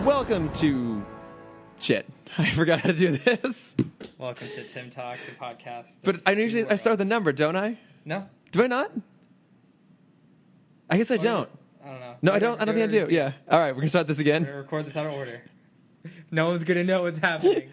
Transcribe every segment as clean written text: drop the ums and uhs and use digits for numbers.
Welcome to... Shit. I forgot how to do this. Welcome to Timm Talk, the podcast. But I start with a number, don't I? No. Do I not? I guess I don't. I don't know. No, I don't think I do. Yeah. All right, we're going to start this We're again. going to record this out of order. No one's going to know what's happening.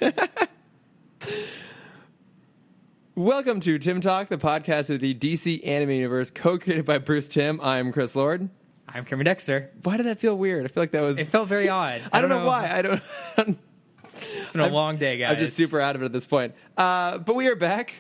Welcome to Timm Talk, the podcast of the DC Anime Universe, co-created by Bruce Timm. I'm Chris Lord. I'm Kermit Dexter. Why did that feel weird? I feel like that was... It felt very odd. I don't know why. I don't... It's been a long day, guys. I'm just super out of it at this point. But we are back,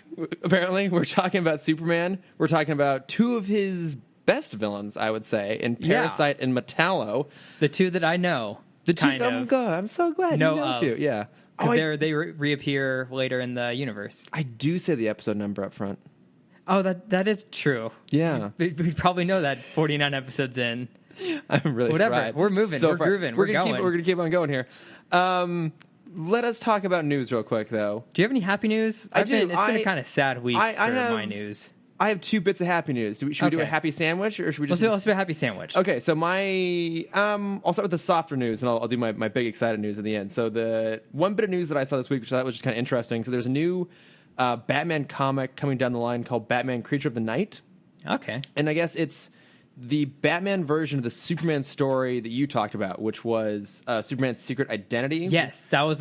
apparently. We're talking about Superman. We're talking about two of his best villains, I would say, in Parasite and Metallo. The two that I know. The two... Oh, God. I'm so glad you know two. Yeah. Because they reappear later in the universe. I do say the episode number up front. Oh, that is true. Yeah. We probably know that 49 episodes in. I'm really Whatever. fried. We're moving. We're grooving. We're going. We're going to keep on going here. Let us talk about news real quick, though. Do you have any happy news? I do. It's been a kind of sad week for my news. I have two bits of happy news. Should we do a happy sandwich, or should we just... Let's do a happy sandwich. Okay, so I'll start with the softer news, and I'll do my big excited news at the end. So the one bit of news that I saw this week, which I thought was just kind of interesting, so there's a new Batman comic coming down the line called Batman Creature of the Night. Okay. And I guess it's the Batman version of the Superman story that you talked about, which was Superman's secret identity. Yes, that was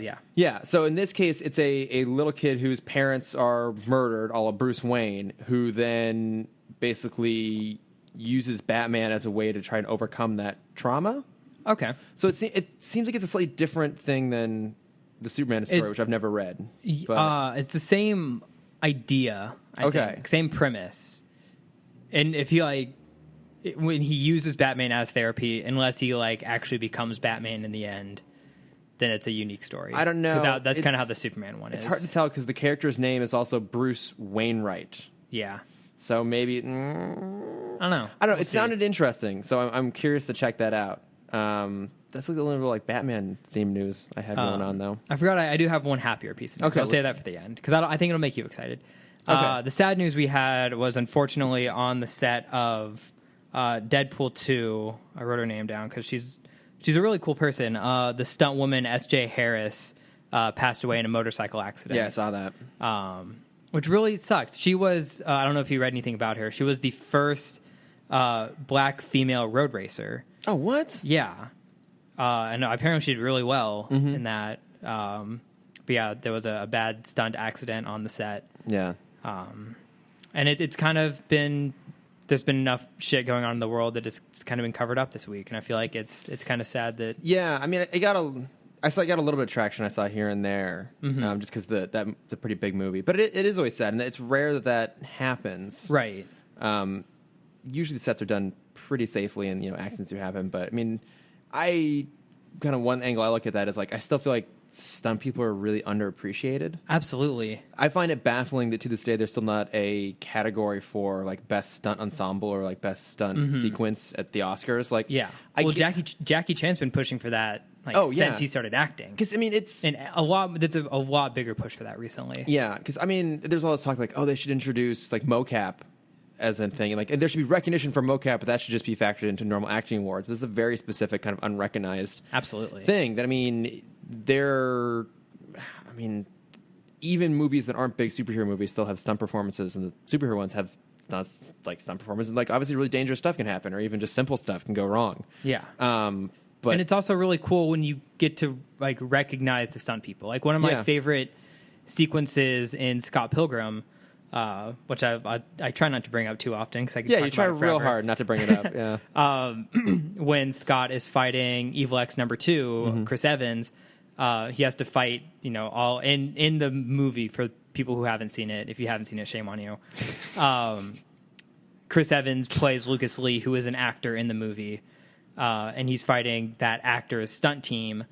yeah. Yeah, so in this case, it's a little kid whose parents are murdered, a la Bruce Wayne, who then basically uses Batman as a way to try and overcome that trauma. Okay. So it seems like it's a slightly different thing than the Superman story, which I've never read. But... it's the same idea, I think. Same premise. And if you when he uses Batman as therapy, unless he actually becomes Batman in the end, then it's a unique story. I don't know. Because that's kind of how the Superman one is. It's hard to tell because the character's name is also Bruce Wainwright. Yeah. So maybe... I don't know. It sounded interesting, so I'm curious to check that out. That's like a little Batman themed news I had going on, though. I forgot I do have one happier piece of news. Okay, I'll say that for the end, because I think it'll make you excited. Okay. The sad news we had was, unfortunately, on the set of Deadpool 2. I wrote her name down because she's a really cool person. The stunt woman S.J. Harris passed away in a motorcycle accident. Yeah, I saw that. Which really sucks. She was, I don't know if you read anything about her. She was the first black female road racer. Oh, what? Yeah. And apparently she did really well in that. But yeah, there was a bad stunt accident on the set. Yeah. And it's kind of been... There's been enough shit going on in the world that it's kind of been covered up this week, and I feel like it's kind of sad that... Yeah, I mean, I got a little bit of traction I saw here and there, just because that's a pretty big movie. But it is always sad, and it's rare that happens. Right. Usually the sets are done pretty safely, and accidents do happen. But I mean, one angle I look at that is I still feel like stunt people are really underappreciated. Absolutely. I find it baffling that to this day there's still not a category for best stunt ensemble or best stunt sequence at the Oscars. Jackie Chan's been pushing for that since he started acting. Because I mean, it's a lot bigger push for that recently. Yeah, because I mean, there's all this talk they should introduce mocap as a thing, and there should be recognition for mocap, but that should just be factored into normal acting awards. This is a very specific kind of unrecognized thing that even movies that aren't big superhero movies still have stunt performances, and the superhero ones have not stunt performances, and obviously really dangerous stuff can happen, or even just simple stuff can go wrong. Yeah. But and it's also really cool when you get to recognize the stunt people. One of my favorite sequences in Scott Pilgrim, which I try not to bring up too often because I can talk you try about it real hard not to bring it up. Yeah. When Scott is fighting Evil X number 2, Chris Evans, he has to fight all in the movie. For people who haven't seen it, if you haven't seen it, shame on you. Chris Evans plays Lucas Lee, who is an actor in the movie, and he's fighting that actor's stunt team.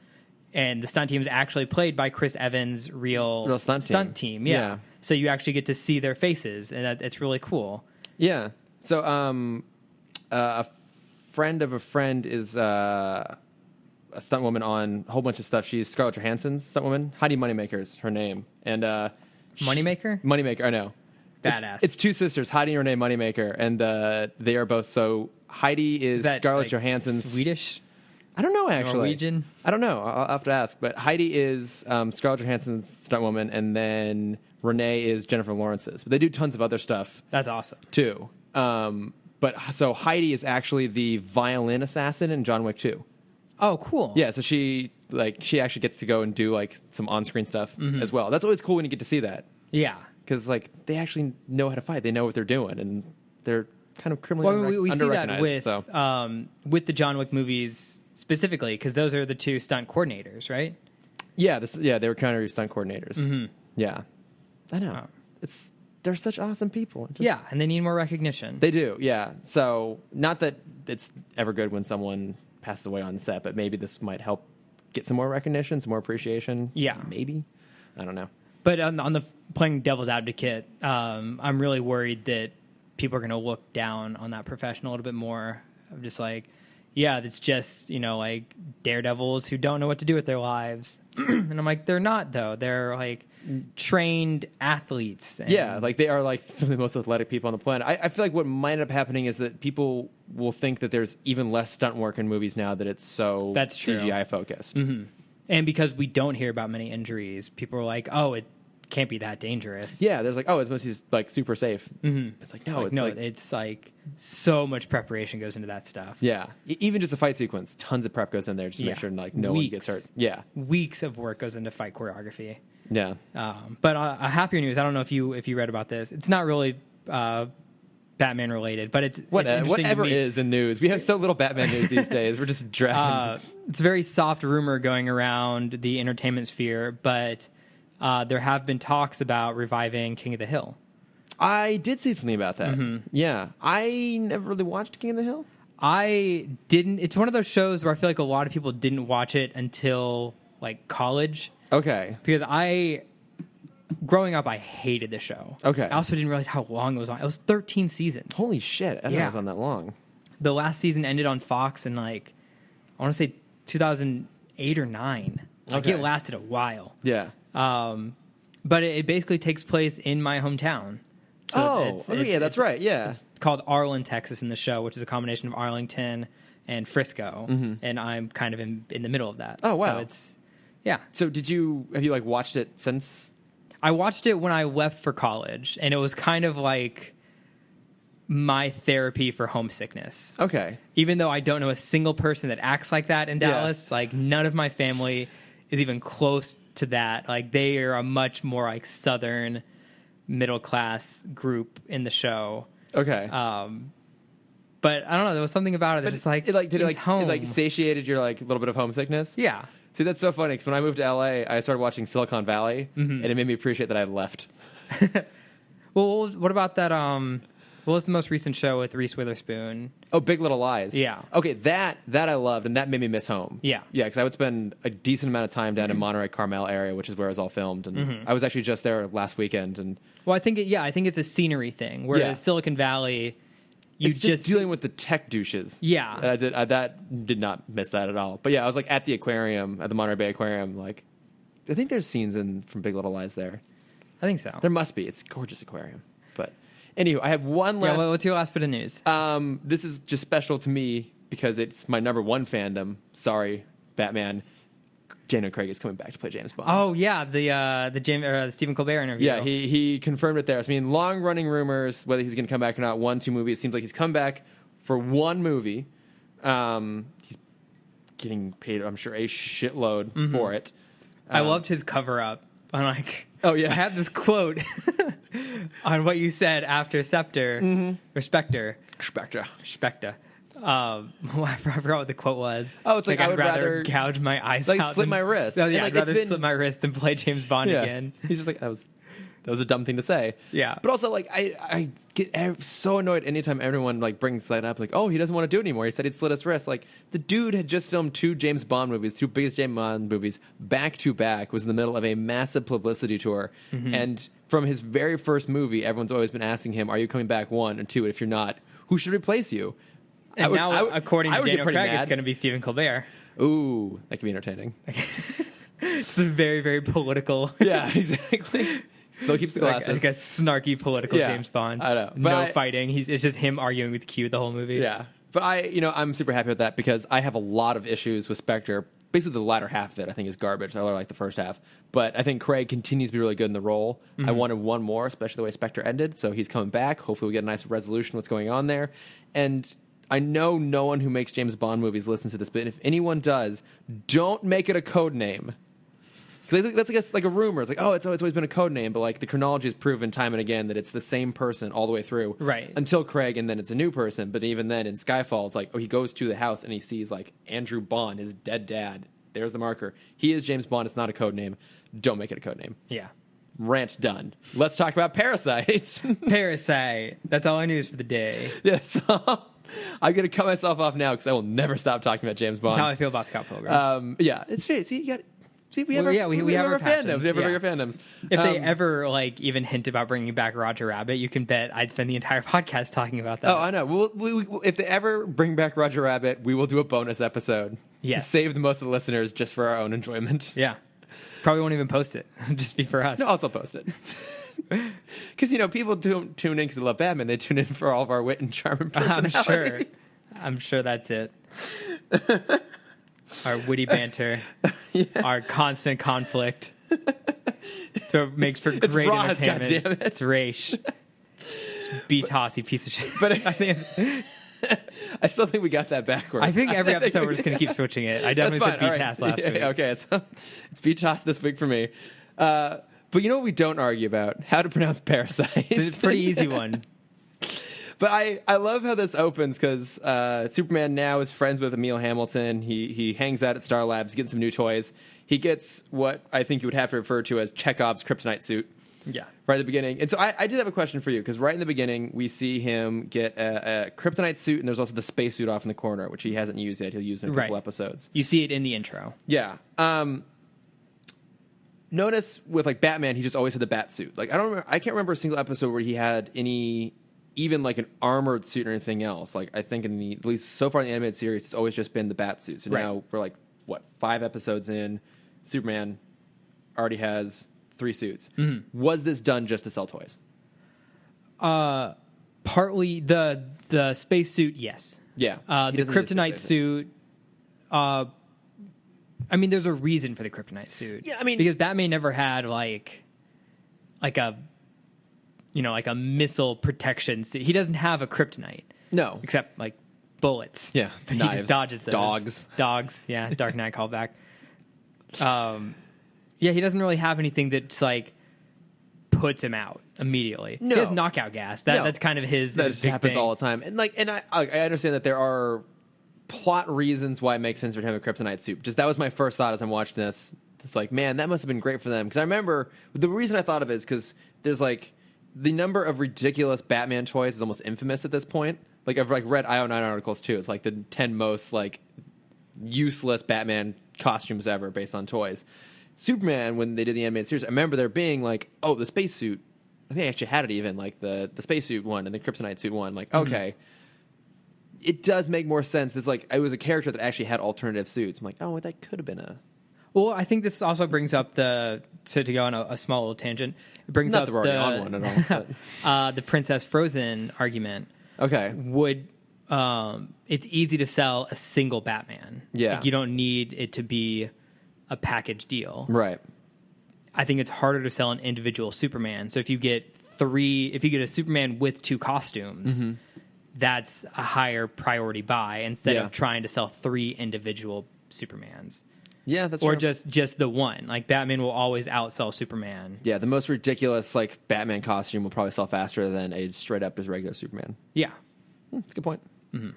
And the stunt team is actually played by Chris Evans' real stunt team. Yeah. So you actually get to see their faces, and it's really cool. Yeah. So a friend of a friend is a stunt woman on a whole bunch of stuff. She's Scarlett Johansson's stunt woman. Heidi Moneymaker's her name. And Moneymaker? Moneymaker, I know. Badass. It's two sisters, Heidi and Renee Moneymaker, and they are both... So Heidi is Scarlett Johansson's... Swedish? I don't know, actually. Norwegian? I don't know. I'll have to ask. But Heidi is Scarlett Johansson's stuntwoman, and then Renee is Jennifer Lawrence's. But they do tons of other stuff. That's awesome. Too. But so Heidi is actually the violin assassin in John Wick 2. Oh, cool. Yeah, so she actually gets to go and do like some on-screen stuff as well. That's always cool when you get to see that. Yeah. Because like they actually know how to fight. They know what they're doing, and they're kind of criminally we see that with the John Wick movies specifically, because those are the two stunt coordinators, right? Yeah, they were kind of stunt coordinators. Mm-hmm. Yeah, I know. They're such awesome people. Yeah, and they need more recognition. They do. Yeah. So not that it's ever good when someone passes away on set, but maybe this might help get some more recognition, some more appreciation. Yeah, maybe. I don't know. But on the playing devil's advocate, I'm really worried that people are going to look down on that profession a little bit more. I'm just like, yeah, it's just, like daredevils who don't know what to do with their lives. And I'm like, they're not, though. They're like trained athletes. Yeah, like they are like some of the most athletic people on the planet. I feel like what might end up happening is that people will think that there's even less stunt work in movies now that it's so CGI focused. Mm-hmm. And because we don't hear about many injuries, people are like, oh, it can't be that dangerous. Yeah, there's like, oh, it's mostly like super safe. Mm-hmm. It's like, no, it's like so much preparation goes into that stuff. Yeah, even just a fight sequence, tons of prep goes in there just to make sure like no one gets hurt. Yeah, weeks of work goes into fight choreography. Yeah, but a happier news. I don't know if you read about this. It's not really Batman related, but it's whatever is in news. We have so little Batman news these days. We're just dragging. It's a very soft rumor going around the entertainment sphere, but there have been talks about reviving King of the Hill. I did see something about that. Mm-hmm. Yeah, I never really watched King of the Hill. I didn't. It's one of those shows where I feel like a lot of people didn't watch it until like college. Okay, because growing up, I hated the show. Okay. I also didn't realize how long it was on. It was 13 seasons. Holy shit. I didn't know it was on that long. The last season ended on Fox in I want to say 2008 or 9. Like it lasted a while. Yeah. But it basically takes place in my hometown. So yeah, that's right. Yeah. It's called Arlen, Texas in the show, which is a combination of Arlington and Frisco. Mm-hmm. And I'm kind of in the middle of that. Oh, wow. So yeah. So have you like watched it since? I watched it when I left for college, and it was kind of like my therapy for homesickness. Okay. Even though I don't know a single person that acts like that in Dallas, like none of my family is even close to that. Like they are a much more like Southern middle class group in the show. Okay. But I don't know. There was something about it that just like did it satiated your like little bit of homesickness? Yeah. See, that's so funny because when I moved to LA, I started watching Silicon Valley, and it made me appreciate that I left. Well, what about that? What was the most recent show with Reese Witherspoon? Oh, Big Little Lies. Yeah. Okay, that I loved, and that made me miss home. Yeah. Yeah, because I would spend a decent amount of time down in Monterey Carmel area, which is where it was all filmed, and I was actually just there last weekend. And well, I think it's a scenery thing. Whereas Silicon Valley, it's just dealing with the tech douches. Yeah. And I did not miss that at all. But yeah, I was like at the aquarium, at the Monterey Bay Aquarium. Like, I think there's scenes from Big Little Lies there. I think so. There must be. It's a gorgeous aquarium. But anyway, I have one last. Yeah, what's your last bit of news? This is just special to me because it's my number one fandom. Sorry, Batman. Daniel Craig is coming back to play James Bond. Oh yeah, the Stephen Colbert interview. Yeah, he confirmed it there. So, I mean, long running rumors whether he's going to come back or not. 1, 2 movies. It seems like he's come back for one movie. He's getting paid, I'm sure, a shitload for it. I loved his cover up. I'm like, oh yeah, I have this quote on what you said after Scepter or Spectre. Spectre. I forgot what the quote was. Oh, it's like I would rather gouge my eyes like out. Slip my wrist. No, yeah, I'd rather slip my wrist than play James Bond again. He's just like, that was a dumb thing to say. Yeah. But also, like, I get so annoyed anytime everyone like brings that up. Like, oh, he doesn't want to do it anymore. He said he'd slit his wrist. Like, the dude had just filmed 2 James Bond movies, 2 biggest James Bond movies, back to back. Was in the middle of a massive publicity tour, and from his very first movie, everyone's always been asking him, "Are you coming back 1 or 2? And if you're not, who should replace you?" And now, according to Daniel Craig, it's going to be Stephen Colbert. Ooh, that could be entertaining. It's a very, very political. Yeah, exactly. Still keeps the glasses. Like a snarky political James Bond. I know. No fighting. It's just him arguing with Q the whole movie. Yeah. But I'm super happy with that because I have a lot of issues with Spectre. Basically, the latter half of it, I think, is garbage. I really like the first half. But I think Craig continues to be really good in the role. I wanted one more, especially the way Spectre ended. So he's coming back. Hopefully, we get a nice resolution of what's going on there. And I know no one who makes James Bond movies listens to this, but if anyone does, don't make it a code name. Because that's like a rumor. It's like, it's always been a code name, but like the chronology has proven time and again that it's the same person all the way through. Right. Until Craig, and then it's a new person. But even then, in Skyfall, it's like, he goes to the house and he sees like Andrew Bond, his dead dad. There's the marker. He is James Bond. It's not a code name. Don't make it a code name. Yeah. Rant done. Let's talk about Parasite. Parasite. That's all our news for the day. Yeah, so I'm going to cut myself off now because I will never stop talking about James Bond. That's how I feel about Scott Pilgrim. Yeah, it's fair. See, we have our fandoms. We have our fandoms. If they ever like even hint about bringing back Roger Rabbit, you can bet I'd spend the entire podcast talking about that. Oh, I know. If they ever bring back Roger Rabbit, we will do a bonus episode. To save the most of the listeners just for our own enjoyment. Yeah. Probably won't even post it. Just be for us. No, I'll still post it. Because, people tune in because they love Batman. They tune in for all of our wit and charm and personality. I'm sure that's it. Our witty banter. Our constant conflict. So it makes for great Ross, entertainment. goddammit. It's Raish. Beat-toss, you piece of shit. But I still think we got that backwards. I think every episode we're just going to keep switching it. I definitely said B-Tass last week. Okay, it's B-Toss this week for me. But you know what we don't argue about? How to pronounce Parasite. It's a pretty easy one. But I love how this opens because Superman now is friends with Emil Hamilton. He hangs out at Star Labs, getting some new toys. He gets what I think you would have to refer to as Chekhov's kryptonite suit. Yeah. Right at the beginning. And so I did have a question for you, because right in the beginning, we see him get a kryptonite suit, and there's also the space suit off in the corner, which he hasn't used yet. He'll use in a couple episodes. You see it in the intro. Yeah. Notice with, like, Batman, he just always had the bat suit. Like, I can't remember a single episode where he had even like an armored suit or anything else. Like, I think at least so far in the animated series, it's always just been the bat suit. So now we're like, 5 episodes in, Superman already has 3 suits. Mm-hmm. Was this done just to sell toys? Partly the spacesuit, yes. Yeah. The kryptonite suit. I mean, there's a reason for the kryptonite suit. Yeah, I mean, because Batman never had like a missile protection suit. He doesn't have a kryptonite. No, except like bullets. Yeah, but he just dodges those. Dogs. Yeah, Dark Knight callback. Yeah, he doesn't really have anything that's like puts him out immediately. No. He has knockout gas. That's kind of his. That his just big happens thing. all the time. And I understand that there are plot reasons why it makes sense for him to have a kryptonite suit. Just that was my first thought as I'm watching this. It's like, man, that must have been great for them. Because I remember the reason I thought of it is because there's like the number of ridiculous Batman toys is almost infamous at this point. Like I've read IO9 articles too. It's like the 10 most like useless Batman costumes ever based on toys. Superman, when they did the animated series, I remember there being like, oh, the spacesuit. I think I actually had it even, like the spacesuit one and the kryptonite suit one. Like, okay, it does make more sense. It's like, it was a character that actually had alternative suits. I'm like, oh, that could have been a... Well, I think this also brings up to go on a small little tangent. It brings Not up that we're already on one at all. The Princess Frozen argument. Okay. It's easy to sell a single Batman. Yeah. Like, you don't need it to be a package deal. Right. I think it's harder to sell an individual Superman. So if you get a Superman with 2 costumes, that's a higher priority buy instead of trying to sell 3 individual Supermans. Yeah, that's or true. just the one. Like Batman will always outsell Superman. Yeah, the most ridiculous like Batman costume will probably sell faster than a straight up as regular Superman. Yeah, that's a good point. Mm-hmm.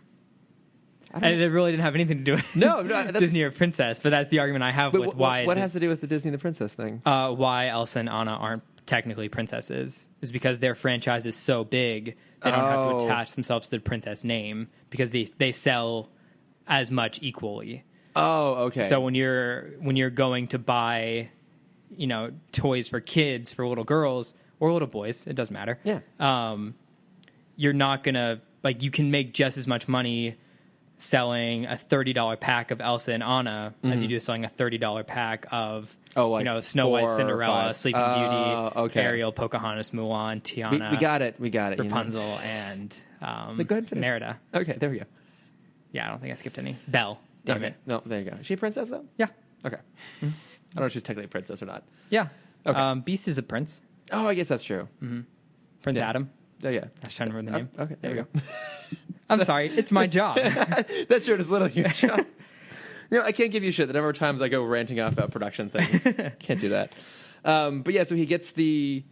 And it really didn't have anything to do with Disney or Princess, but that's the argument I have with why. What has to do with the Disney and the Princess thing? Why Elsa and Anna aren't technically princesses is because their franchise is so big they don't have to attach themselves to the princess name because they sell as much equally. Oh, okay. So when you're going to buy, toys for kids, for little girls or little boys, it doesn't matter. Yeah. You're not gonna you can make just as much money selling a $30 pack of Elsa and Anna as you do selling a $30 pack of Snow White, Cinderella, Sleeping Beauty, Ariel, Pocahontas, Mulan, Tiana. We got it. Rapunzel and go ahead and finish. Merida. Okay, there we go. Yeah, I don't think I skipped any. Belle. Damn it. No, there you go. Is she a princess, though? Yeah. Okay. I don't know if she's technically a princess or not. Yeah. Okay. Beast is a prince. Oh, I guess that's true. Prince Adam. Oh, yeah. I was trying to remember the name. Okay, there we go. I'm sorry. It's my job. That's true. It's literally your job. I can't give you shit the number of times I go ranting off about production things. Can't do that. But yeah, so he gets the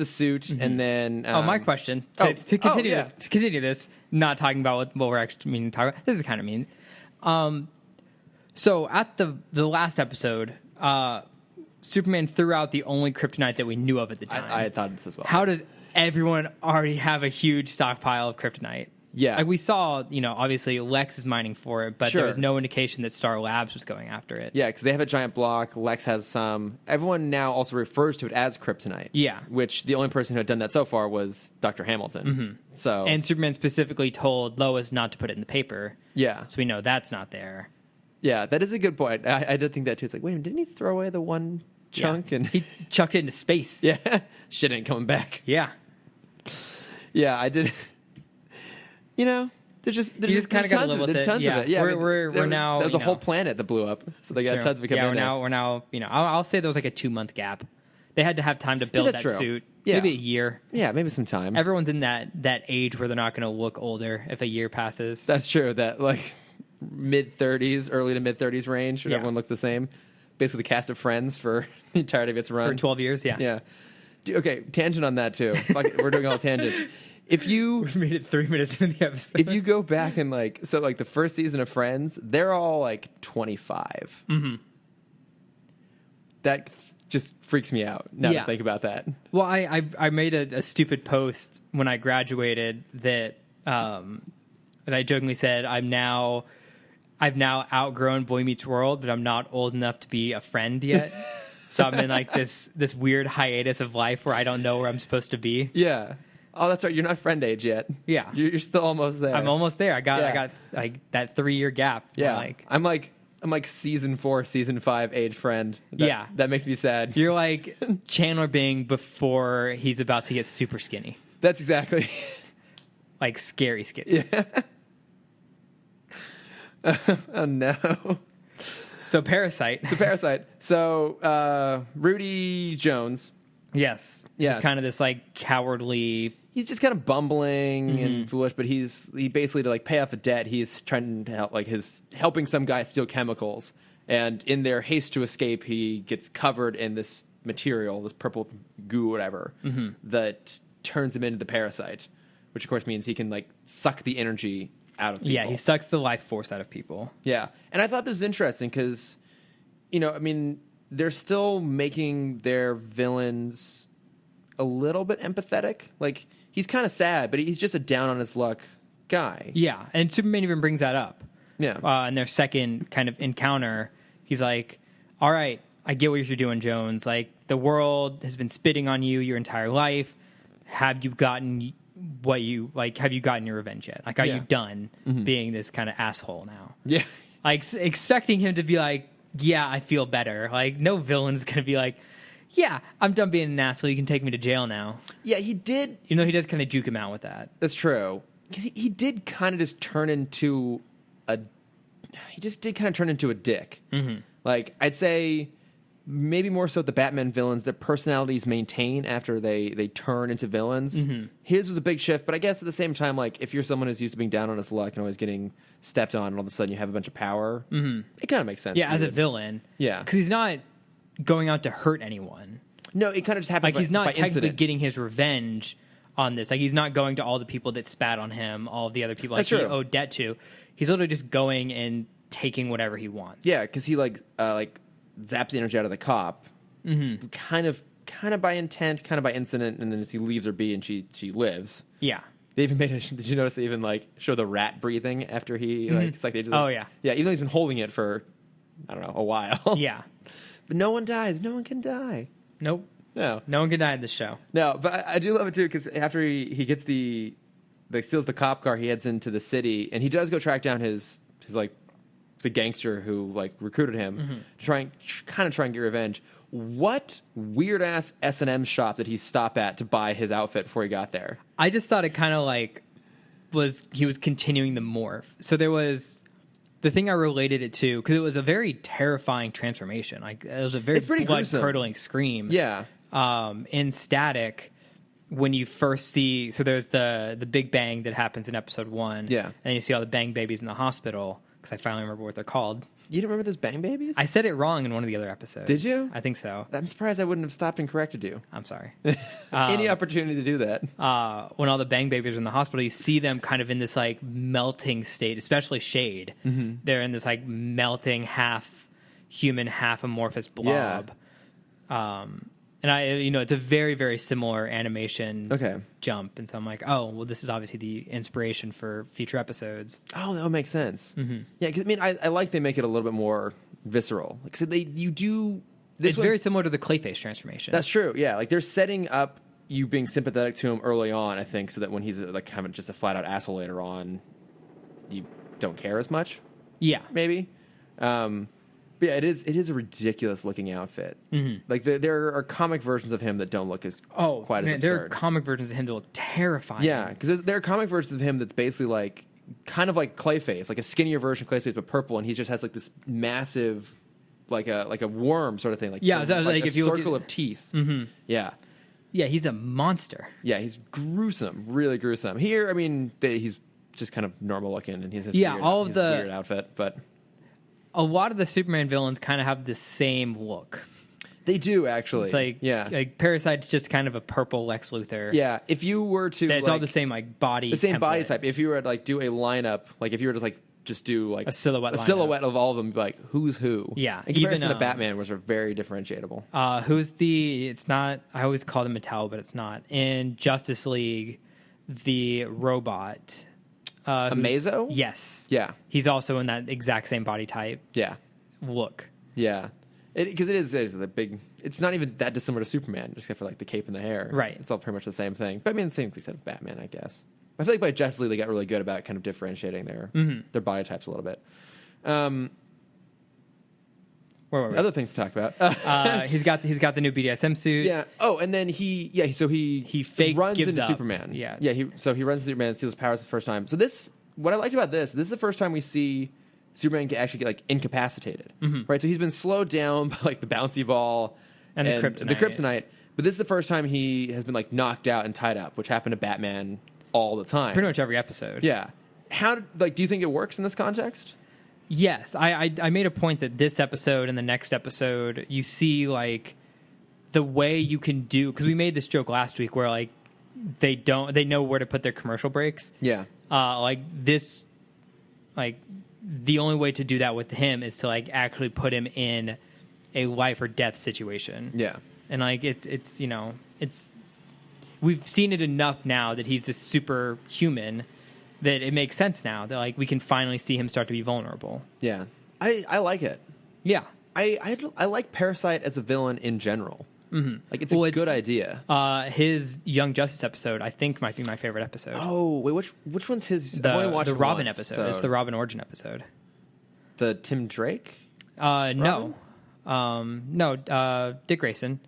suit, and then my question to continue this, not talking about what we're actually meaning to talk about. This is kind of mean. So at the last episode, Superman threw out the only kryptonite that we knew of at the time. I had thought of this as well. How does everyone already have a huge stockpile of kryptonite? Yeah. Like we saw, obviously Lex is mining for it, but there was no indication that Star Labs was going after it. Yeah, because they have a giant block. Lex has some. Everyone now also refers to it as kryptonite. Yeah. Which the only person who had done that so far was Dr. Hamilton. So And Superman specifically told Lois not to put it in the paper. Yeah. So we know that's not there. Yeah, that is a good point. I did think that too. It's like, wait a minute, didn't he throw away the one chunk? Yeah. And he chucked it into space. Yeah. Shit ain't coming back. Yeah. Yeah, I did. There's just kind of got to live with it. There's tons of it. Yeah, we're now. There's a whole planet that blew up, so they got tons of it coming in there. We're now. I'll say there was like a 2-month gap. They had to have time to build that suit. Yeah. Maybe a year. Yeah, maybe some time. Everyone's in that age where they're not going to look older if a year passes. That's true. That like mid-30s, early to mid-30s range, where everyone looks the same. Basically, the cast of Friends for the entirety of its run. For 12 years, yeah. Yeah. Okay, tangent on that too. We're doing all tangents. If you we made it 3 minutes into the episode. If you go back and the first season of Friends, they're all like 25. Mm-hmm. That just freaks me out now to think about that. Well, I made a stupid post when I graduated that I jokingly said I've now outgrown Boy Meets World, but I'm not old enough to be a friend yet. So I'm in like this weird hiatus of life where I don't know where I'm supposed to be. Yeah. Oh, that's right. You're not friend age yet. Yeah. You're still almost there. I'm almost there. I got like that 3-year gap. Yeah. I'm like season 4, season 5 age friend. That makes me sad. You're like Chandler Bing before he's about to get super skinny. That's exactly. Like scary skinny. Yeah. Oh no. So Parasite. So Rudy Jones. Yes. Yeah. He's kind of this like cowardly. He's just kind of bumbling and foolish, but he basically to pay off a debt, he's trying to help helping some guy steal chemicals. And in their haste to escape, he gets covered in this material, this purple goo, whatever, that turns him into the parasite, which of course means he can suck the energy out of people. Yeah, he sucks the life force out of people. Yeah. And I thought this was interesting because, they're still making their villains a little bit empathetic. Like, he's kind of sad, but he's just a down on his luck guy. Yeah, and Superman even brings that up. Yeah. In their second kind of encounter, he's like, all right, I get what you're doing, Jones. Like, the world has been spitting on you your entire life. Have you gotten have you gotten your revenge yet? Like, are you done being this kind of asshole now? Yeah. Like, expecting him to be like, yeah, I feel better. Like, no villain's going to be like, yeah, I'm done being an asshole. You can take me to jail now. Yeah, he did. He does kind of juke him out with that. That's true. He did kind of just turn into a dick. Mm-hmm. Like, I'd say maybe more so the Batman villains, their personalities maintain after they turn into villains. Mm-hmm. His was a big shift, but I guess at the same time, if you're someone who's used to being down on his luck and always getting stepped on, and all of a sudden you have a bunch of power, it kind of makes sense. Yeah, as a villain. Yeah. Because he's not going out to hurt anyone. No, it kind of just happens he's not technically incident. getting his revenge on this. Like, he's not going to all the people that spat on him, all of the other people he owed debt to. He's literally just going and taking whatever he wants. Yeah, because he zaps the energy out of the cop, kind of by intent, kind of by incident, and then as he leaves her be and she lives. Yeah. They even did you notice they even show the rat breathing after he sucked the Oh yeah. Yeah, even though he's been holding it for I don't know, a while. Yeah. But no one dies. No one can die. Nope. No one can die in this show. No, but I do love it too because after he gets steals the cop car, he heads into the city and he does go track down his the gangster who recruited him to try and get revenge. What weird ass S&M shop did he stop at to buy his outfit before he got there? I just thought it kind of was continuing the morph. So there was the thing I related it to, because it was a very terrifying transformation. Like, it was a very blood-curdling scream. Yeah. In Static, when you first see... So there's the big bang that happens in episode 1. Yeah. And you see all the bang babies in the hospital, because I finally remember what they're called. You didn't remember those bang babies? I said it wrong in one of the other episodes. Did you? I think so. I'm surprised I wouldn't have stopped and corrected you. I'm sorry. Any opportunity to do that. When all the bang babies are in the hospital, you see them kind of in this like melting state, especially Shade. Mm-hmm. They're in this like melting half human, half amorphous blob. Yeah. And it's a very, very similar animation jump. And so I'm like, oh, well, this is obviously the inspiration for future episodes. Oh, that would make sense. Mm-hmm. Yeah, because I mean, I like they make it a little bit more visceral. Like, so it's very similar to the Clayface transformation. That's true. Yeah, like they're setting up you being sympathetic to him early on, I think, so that when he's like kind of just a flat out asshole later on, you don't care as much. Yeah, maybe. But yeah, it is a ridiculous looking outfit. Mm-hmm. Like there are comic versions of him that don't look as quite as absurd. There are comic versions of him that look terrifying. Yeah, because there are comic versions of him that's basically like kind of like Clayface, like a skinnier version of Clayface but purple, and he just has like this massive, like a worm sort of thing. Like like a if you circle of teeth. Mm-hmm. Yeah. Yeah, he's a monster. Yeah, he's gruesome, really gruesome. Here, I mean, he's just kind of normal looking, and he's weird outfit, but. A lot of the Superman villains kind of have the same look. They do, actually. It's like Parasite's just kind of a purple Lex Luthor. Yeah, if you were to, it's all the same like body, the same template. Body type. If you were to like do a lineup, like if you were to like just do like a silhouette of all of them, like who's who? Yeah, in comparison to Batman, which are very differentiatable. It's not. I always called him Metallo, but it's not. In Justice League, the robot. Amazo? Yes. Yeah. He's also in that exact same body type. Yeah. Look. Yeah. Because it is the big... It's not even that dissimilar to Superman, just except for like the cape and the hair. Right. It's all pretty much the same thing. But I mean, the same extent of Batman, I guess. I feel like by Justice League, they got really good about kind of differentiating their body types a little bit. Where were we? Other things to talk about. He's got the new BDSM suit. Yeah. Oh, and then he fake runs gives into up. Superman. Yeah. Yeah. He runs into Superman, steals his powers the first time. So what I liked about this is the first time we see Superman actually get like incapacitated. Mm-hmm. Right. So he's been slowed down by like the bouncy ball and the kryptonite. But this is the first time he has been like knocked out and tied up, which happened to Batman all the time. Pretty much every episode. Yeah. Do you think it works in this context? Yes, I made a point that this episode and the next episode, you see like the way you can do, because we made this joke last week where like they know where to put their commercial breaks. Yeah. Like this, like the only way to do that with him is to like actually put him in a life or death situation. Yeah. And like it's we've seen it enough now that he's this superhuman that it makes sense now that like we can finally see him start to be vulnerable. Yeah, I like it. Yeah, I like Parasite as a villain in general. Mm-hmm. Like it's a good idea. His Young Justice episode, I think, might be my favorite episode. Oh wait, which one's his? The Robin episode. So. It's the Robin origin episode. The Tim Drake? No, Dick Grayson.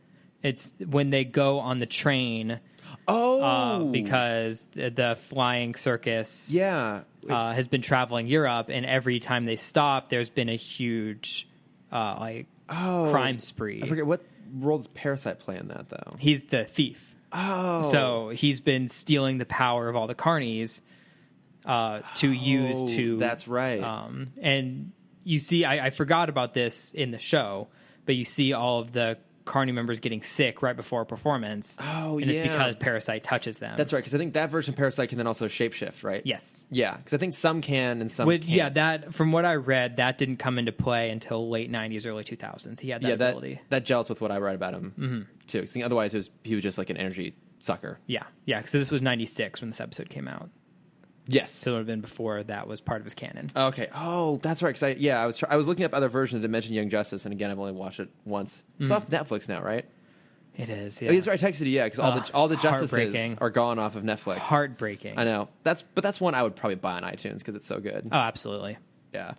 It's when they go on the train. Oh, because the flying circus has been traveling Europe, and every time they stop, there's been a huge crime spree. I forget what role does Parasite play in that, though. He's the thief. Oh, so he's been stealing the power of all the carnies to use to. That's right. And you see, I forgot about this in the show, but you see all of the Carney members getting sick right before a performance. Oh, and it's because Parasite touches them. That's right, because I think that version of Parasite can then also shapeshift, right? Yes. Yeah, because I think some can and some can't. Yeah, that from what I read, that didn't come into play until late 90s, early 2000s. He had that ability. That gels with what I read about him, too. I think otherwise he was just like an energy sucker. Yeah, because this was 96 when this episode came out. Yes. So it would have been before that was part of his canon. Okay. Oh, that's right. Because I was looking up other versions that mentioned Young Justice, and again, I've only watched it once. It's off Netflix now, right? It is. Yeah. Oh, that's right. I texted you. Yeah, because all the Justices are gone off of Netflix. Heartbreaking. I know. That's one I would probably buy on iTunes because it's so good. Oh, absolutely. Yeah.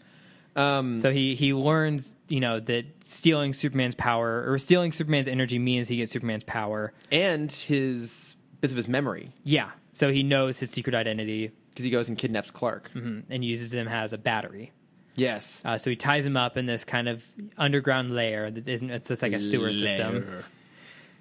So he learns, that stealing Superman's power or stealing Superman's energy means he gets Superman's power and his bits of his memory. Yeah. So he knows his secret identity. Because he goes and kidnaps Clark. And uses him as a battery. Yes. So he ties him up in this kind of underground lair. It's just like a sewer system.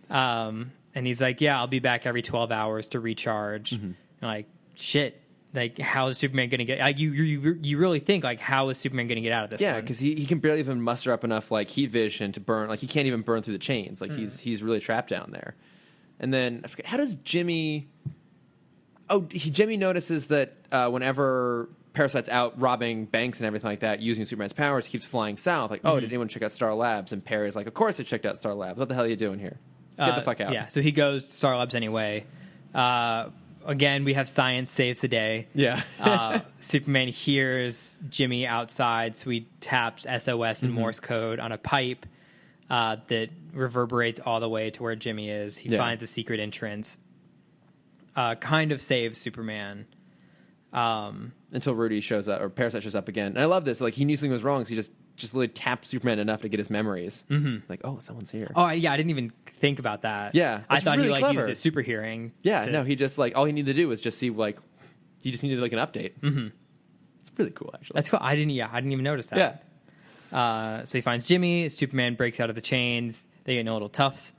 And he's like, yeah, I'll be back every 12 hours to recharge. And like, shit. Like, how is Superman going to get... Like, you really think, like, how is Superman going to get out of this? Yeah, because he can barely even muster up enough, like, heat vision to burn. Like, he can't even burn through the chains. Like, he's really trapped down there. And then, I forget, how does Jimmy... Jimmy notices that whenever Parasite's out robbing banks and everything like that, using Superman's powers, he keeps flying south. Like, did anyone check out Star Labs? And Perry's like, of course I checked out Star Labs. What the hell are you doing here? Get the fuck out. Yeah, so he goes to Star Labs anyway. Again, we have science saves the day. Yeah. Superman hears Jimmy outside, so he taps SOS in Morse code on a pipe that reverberates all the way to where Jimmy is. He finds a secret entrance. Kind of saves Superman. Until Rudy shows up, or Parasite shows up again. And I love this. Like, he knew something was wrong, so he just literally tapped Superman enough to get his memories. Like, oh, someone's here. Oh, yeah, I didn't even think about that. Yeah. I thought really he, like, used his super hearing. Yeah, no, he just, like, all he needed to do was just see, like, he just needed, like, an update. It's really cool, actually. That's cool. I didn't even notice that. Yeah. So he finds Jimmy. Superman breaks out of the chains. They get in a little tussle.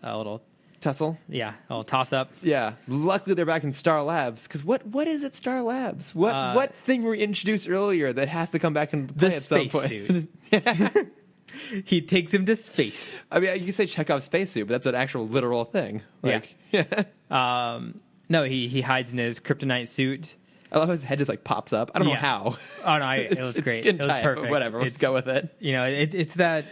Yeah, a little toss up. Yeah. Luckily, they're back in Star Labs. Because what is it, Star Labs? What thing were we introduced earlier that has to come back and play at some point? The spacesuit. He takes him to space. I mean, you can say Chekhov's spacesuit, but that's an actual literal thing. Like, no, he hides in his kryptonite suit. I love how his head just like pops up. I don't know how. Oh no, it was great. Skin it was tight, perfect. But whatever, let's go with it. You know, it's that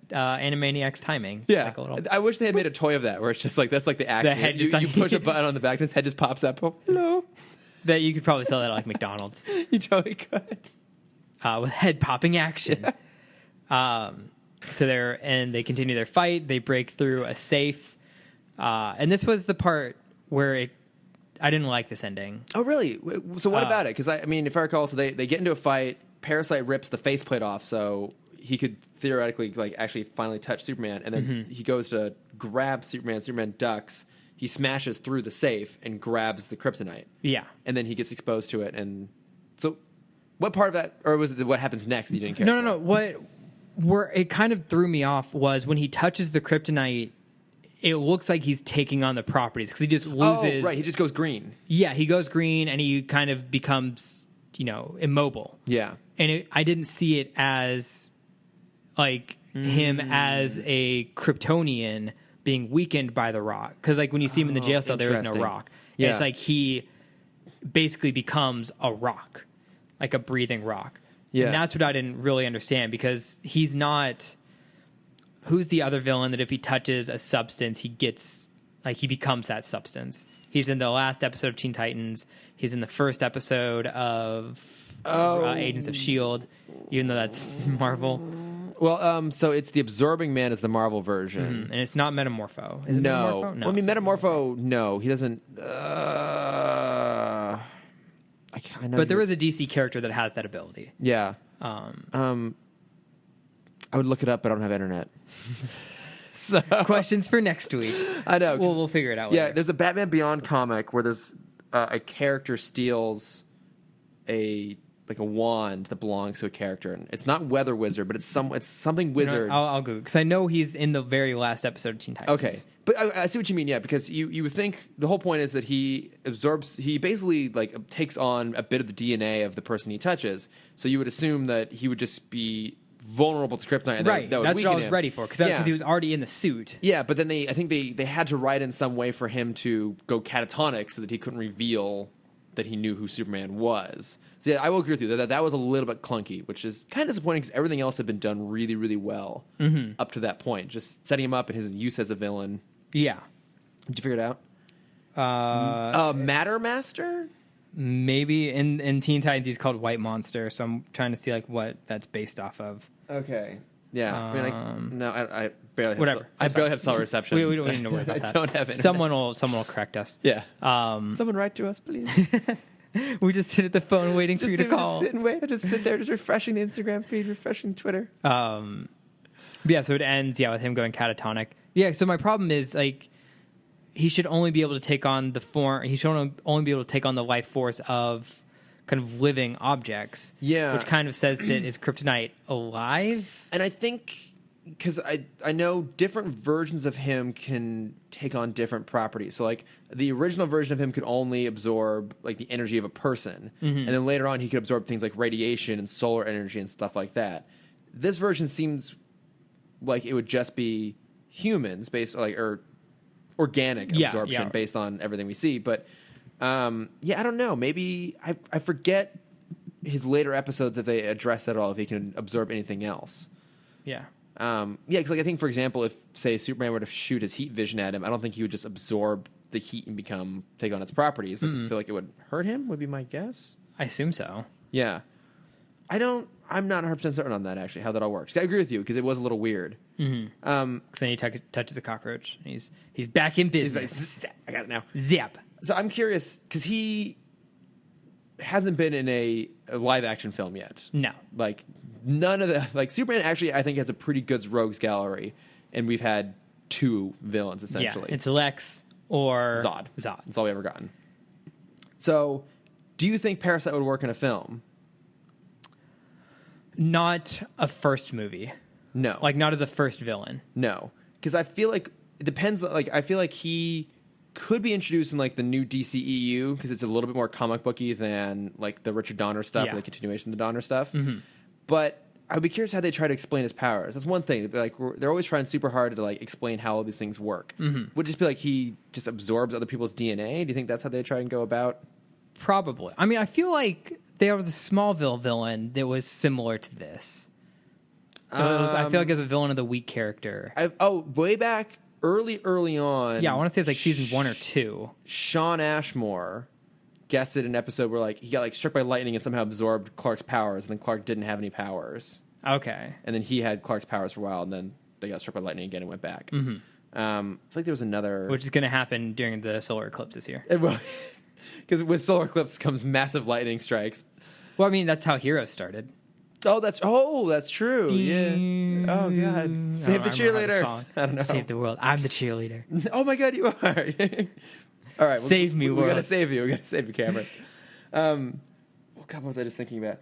Animaniacs timing. Yeah, like a little... I wish they had made a toy of that, where it's just like that's like the action. The head you push a button on the back, and his head just pops up. Oh, hello. That you could probably sell that at like McDonald's. You totally could. With head popping action. Yeah. So they continue their fight. They break through a safe, and this was the part where I didn't like this ending. Oh, really? So what about it? Because I mean, if I recall, so they get into a fight. Parasite rips the faceplate off, so he could theoretically like actually finally touch Superman, and then he goes to grab Superman. Superman ducks. He smashes through the safe and grabs the kryptonite. Yeah, and then he gets exposed to it. And so, what part of that, or was it what happens next? You didn't care. No. Where it kind of threw me off was when he touches the kryptonite. It looks like he's taking on the properties because he just loses. Oh, right. He just goes green. Yeah, he goes green and he kind of becomes, immobile. Yeah. And I didn't see it as like him as a Kryptonian being weakened by the rock. Because like when you see him in the jail cell, there is no rock. Yeah. It's like he basically becomes a rock, like a breathing rock. Yeah. And that's what I didn't really understand because he's not... Who's the other villain that if he touches a substance, he becomes that substance? He's in the last episode of Teen Titans. He's in the first episode of Agents of S.H.I.E.L.D., even though that's Marvel. Well, so it's the Absorbing Man is the Marvel version. And it's not Metamorpho. Is it no. Metamorpho? No. Well, I mean, Metamorpho, no. He doesn't... I know. But there is a DC character that has that ability. Yeah. I would look it up, but I don't have internet. So questions for next week. I know. We'll figure it out later. Yeah, there's a Batman Beyond comic where there's a character steals a wand that belongs to a character, and it's not Weather Wizard, but it's something wizard. I'll go because I know he's in the very last episode of Teen Titans. Okay, but I see what you mean. Yeah, because you would think the whole point is that he basically like takes on a bit of the DNA of the person he touches. So you would assume that he would just be vulnerable to kryptonite, and right? That would that's weaken what I was him. Ready for because he was already in the suit. Yeah, but then I think they had to write in some way for him to go catatonic so that he couldn't reveal that he knew who Superman was. So yeah, I will agree with you that was a little bit clunky, which is kind of disappointing because everything else had been done really, really well up to that point. Just setting him up and his use as a villain. Yeah. Did you figure it out? Matter Master? Maybe in Teen Titans he's called White Monster, so I'm trying to see like what that's based off of. Okay. Yeah. I barely have whatever. I barely have cell reception. We don't need to worry about that. I don't have internet. Someone will correct us. Yeah. Someone write to us, please. We just sit at the phone waiting for you to call. Just sit and wait. I just sit there, just refreshing the Instagram feed, refreshing Twitter. Yeah, so it ends with him going catatonic. Yeah, so my problem is like he should only be able to take on the form. He should only be able to take on the life force of kind of living objects. Yeah, which kind of says that is Kryptonite alive? And I think because I know different versions of him can take on different properties. So like the original version of him could only absorb like the energy of a person, and then later on he could absorb things like radiation and solar energy and stuff like that. This version seems like it would just be humans based or organic absorption based on everything we see. But I don't know. Maybe I forget his later episodes if they address that at all. If he can absorb anything else. Yeah. Because like I think, for example, if say Superman were to shoot his heat vision at him, I don't think he would just absorb the heat and take on its properties. I feel like it would hurt him. Would be my guess. I assume so. Yeah. I'm not 100% certain on that actually. How that all works. I agree with you because it was a little weird. Because then he touches a cockroach. And he's back in business. I got it now. Zap. So I'm curious because he hasn't been in a live action film yet. No. Like none of the like Superman actually I think has a pretty good rogues gallery, and we've had 2 villains essentially. Yeah, it's Lex or Zod. Zod. That's all we ever gotten. So, do you think Parasite would work in a film? Not a first movie. No. Like not as a first villain. No, because I feel like it depends. Like I feel like he could be introduced in like the new DCEU because it's a little bit more comic booky than like the Richard Donner stuff or the continuation of the Donner stuff. But I'd be curious how they try to explain his powers. That's one thing. Like they're always trying super hard to like explain how all these things work. Would it just be like he just absorbs other people's DNA? Do you think that's how they try and go about? Probably. I mean, I feel like there was a Smallville villain that was similar to this. I feel like as a villain of the week character. Way back early on. Yeah, I want to say it's like season 1 or 2. Shawn Ashmore guessed an episode where like he got like struck by lightning and somehow absorbed Clark's powers, and then Clark didn't have any powers. Okay. And then he had Clark's powers for a while, and then they got struck by lightning again and went back. I feel like there was another, which is going to happen during the solar eclipse this year. Because with solar eclipse comes massive lightning strikes. Well, I mean that's how Heroes started. That's true. Yeah. Oh god. Save the cheerleader. I don't know. Save the world. I'm the cheerleader. Oh my god, you are. All right. Save me, world. We gotta save you. We gotta save you, Cameron. What was I just thinking about?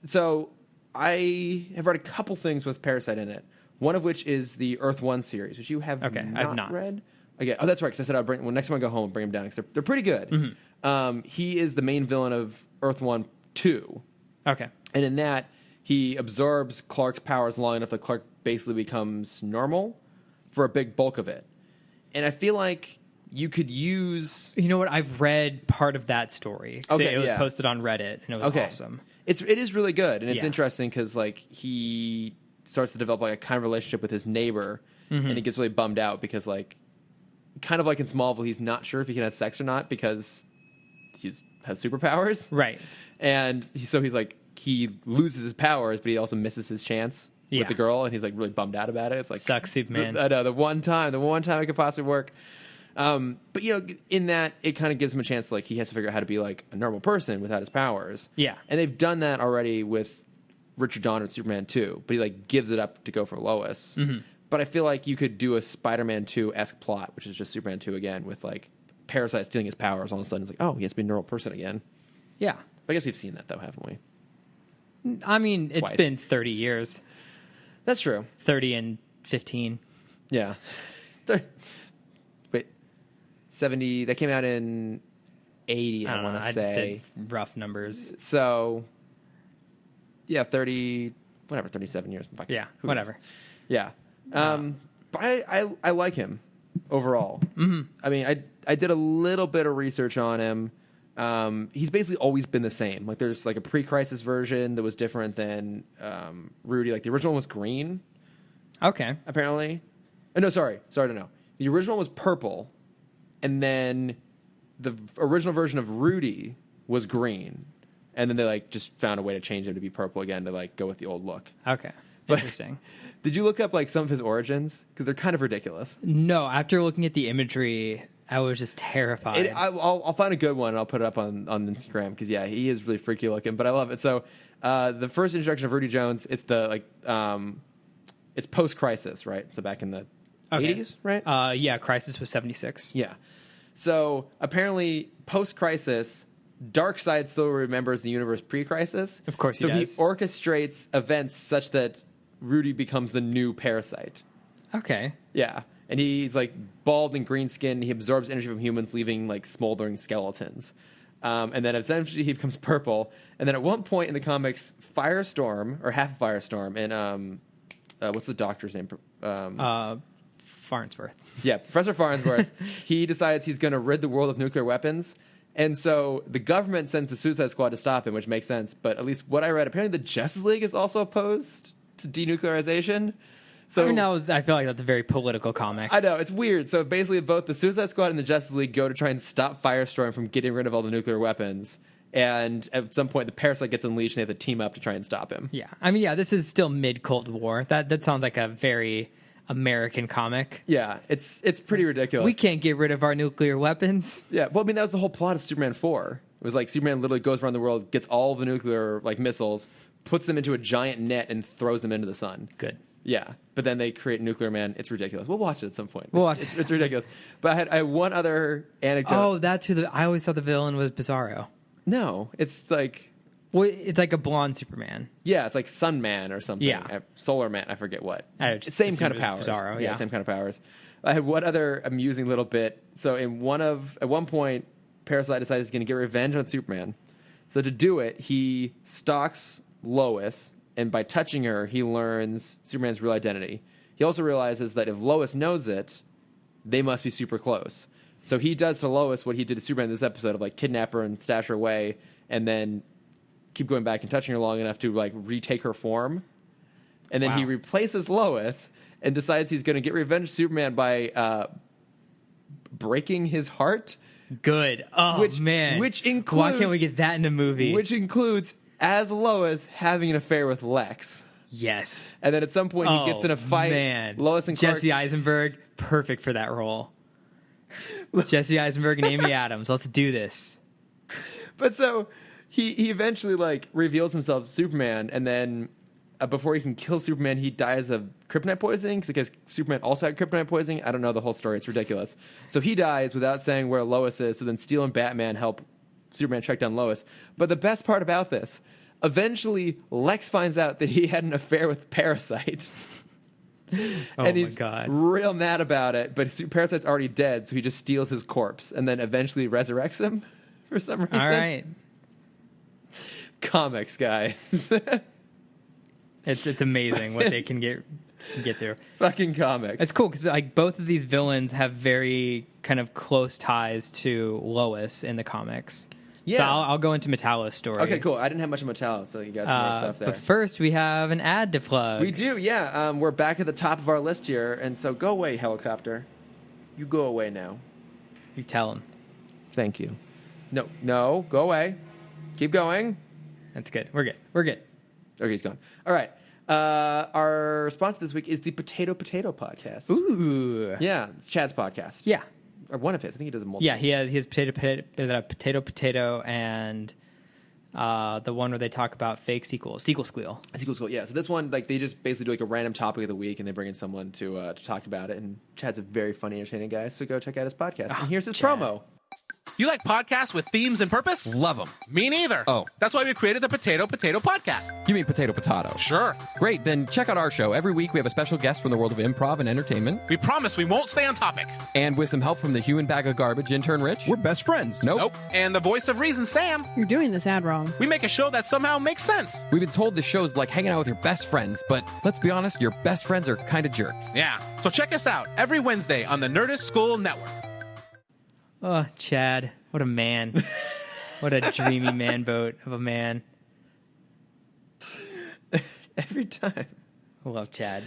So I have read a couple things with Parasite in it. One of which is the Earth 1 series, which you have not read. Okay. Oh, that's right. Because I said I'll next time I go home, I'll bring them down because they're pretty good. He is the main villain of Earth 1 2. Okay. And in that, he absorbs Clark's powers long enough that Clark basically becomes normal for a big bulk of it. And I feel like you could use... You know what? I've read part of that story. Okay, it was posted on Reddit, and it was awesome. It is really good, and it's interesting because like he starts to develop like a kind of relationship with his neighbor, and he gets really bummed out because like kind of like in Smallville, he's not sure if he can have sex or not because he has superpowers. Right. And so he's like, he loses his powers, but he also misses his chance with the girl, and he's like really bummed out about it. It's like, sucks, Superman. I know, the one time it could possibly work. But you know, in that, it kind of gives him a chance. Like he has to figure out how to be like a normal person without his powers. Yeah, and they've done that already with Richard Donner and Superman 2, but he like gives it up to go for Lois. But I feel like you could do a Spider-Man 2-esque plot, which is just Superman 2 again, with like Parasite stealing his powers. All of a sudden, it's like, oh, he has to be a normal person again. Yeah, but I guess we've seen that though, haven't we? I mean, it's been 30 years. That's true. 30 and 15. Yeah. Wait, 70. That came out in 80. I want to say. I just said rough numbers. So, yeah, 30. Whatever, 37 years. Fuck, yeah, whatever. Knows? Yeah. But I like him overall. I mean, I did a little bit of research on him. He's basically always been the same. Like there's like a pre-crisis version that was different than Rudy. Like the original one was green. Okay. Apparently. Oh, no, sorry. No. The original one was purple, and then the original version of Rudy was green, and then they like just found a way to change him to be purple again to like go with the old look. Okay. But, interesting. Did you look up like some of his origins? Because they're kind of ridiculous. No, after looking at the imagery, I was just terrified. I'll find a good one and I'll put it up on Instagram because he is really freaky looking, but I love it. So the first introduction of Rudy Jones, it's the like it's post crisis, right? So back in the Okay. 80s, right? Yeah, Crisis was 76. Yeah. So apparently, post-Crisis, Darkseid still remembers the universe pre-Crisis. Of course he does. So he orchestrates events such that Rudy becomes the new Parasite. Okay. Yeah. And he's like bald and green skinned. He absorbs energy from humans, leaving like smoldering skeletons. And then eventually he becomes purple. And then at one point in the comics, Firestorm, or half Firestorm, and what's the doctor's name? Farnsworth. Yeah, Professor Farnsworth. He decides he's going to rid the world of nuclear weapons. And so the government sends the Suicide Squad to stop him, which makes sense. But at least what I read, apparently the Justice League is also opposed to denuclearization. So I feel like that's a very political comic. I know, it's weird. So basically both the Suicide Squad and the Justice League go to try and stop Firestorm from getting rid of all the nuclear weapons. And at some point the Parasite gets unleashed and they have to team up to try and stop him. Yeah. I mean, yeah, this is still mid-Cold War. That sounds like a very American comic. Yeah, it's pretty ridiculous. We can't get rid of our nuclear weapons. Yeah, well, I mean, that was the whole plot of Superman 4. It was like Superman literally goes around the world, gets all the nuclear like missiles, puts them into a giant net, and throws them into the sun. Good. Yeah, but then they create Nuclear Man. It's ridiculous. We'll watch it at some point. We'll watch it's ridiculous. But I had one other anecdote. Oh, that's who I always thought the villain was Bizarro. No, it's like... Well, it's like a blonde Superman. Yeah, it's like Sun Man or something. Yeah. Solar Man, I forget what. Same kind of powers. Bizarro, yeah, same kind of powers. I had one other amusing little bit. So at one point, Parasite decides he's going to get revenge on Superman. So to do it, he stalks Lois, and by touching her, he learns Superman's real identity. He also realizes that if Lois knows it, they must be super close. So he does to Lois what he did to Superman in this episode of like kidnap her and stash her away, and then keep going back and touching her long enough to like retake her form. And then he replaces Lois and decides he's going to get revenge on Superman by breaking his heart. Good. Oh, man. Which includes... Why can't we get that in a movie? Which includes, as Lois, having an affair with Lex. Yes. And then at some point he gets in a fight. Man. Lois and Clark... Jesse Eisenberg, perfect for that role. Jesse Eisenberg and Amy Adams. Let's do this. But so... He eventually like reveals himself as Superman, and then before he can kill Superman, he dies of kryptonite poisoning because Superman also had kryptonite poisoning. I don't know the whole story; it's ridiculous. So he dies without saying where Lois is. So then Steel and Batman help Superman track down Lois. But the best part about this, eventually Lex finds out that he had an affair with Parasite. And he's real mad about it. But Parasite's already dead, so he just steals his corpse and then eventually resurrects him for some reason. All right. Comics, guys. It's amazing what they can get through. Fucking comics. It's cool because like both of these villains have very kind of close ties to Lois in the comics. Yeah. So I'll go into Metallo's story. Okay, cool. I didn't have much of Metallo, so you got some more stuff there. But first, we have an ad to plug. We do, yeah. We're back at the top of our list here, and so go away, helicopter. You go away now. You tell him. Thank you. No, go away. Keep going. That's good. We're good. Okay, he's gone. All right. Our sponsor this week is the Potato Podcast. Ooh. Yeah, it's Chad's podcast. Yeah. Or one of his. I think he does multiple. Yeah, he has potato, and the one where they talk about fake sequels. Sequel Squeal. Yeah. So this one, like, they just basically do like a random topic of the week, and they bring in someone to talk about it. And Chad's a very funny, entertaining guy, so go check out his podcast. And here's his promo. You like podcasts with themes and purpose? Love them. Me neither. Oh. That's why we created the Potato Podcast. You mean Potato? Sure. Great, then check out our show. Every week we have a special guest from the world of improv and entertainment. We promise we won't stay on topic. And with some help from the human bag of garbage intern Rich. We're best friends. Nope. And the voice of reason, Sam. You're doing this ad wrong. We make a show that somehow makes sense. We've been told the show's like hanging out with your best friends, but let's be honest, your best friends are kind of jerks. Yeah. So check us out every Wednesday on the Nerdist School Network. Oh, Chad. What a man. What a dreamy man boat of a man. Every time. I love Chad.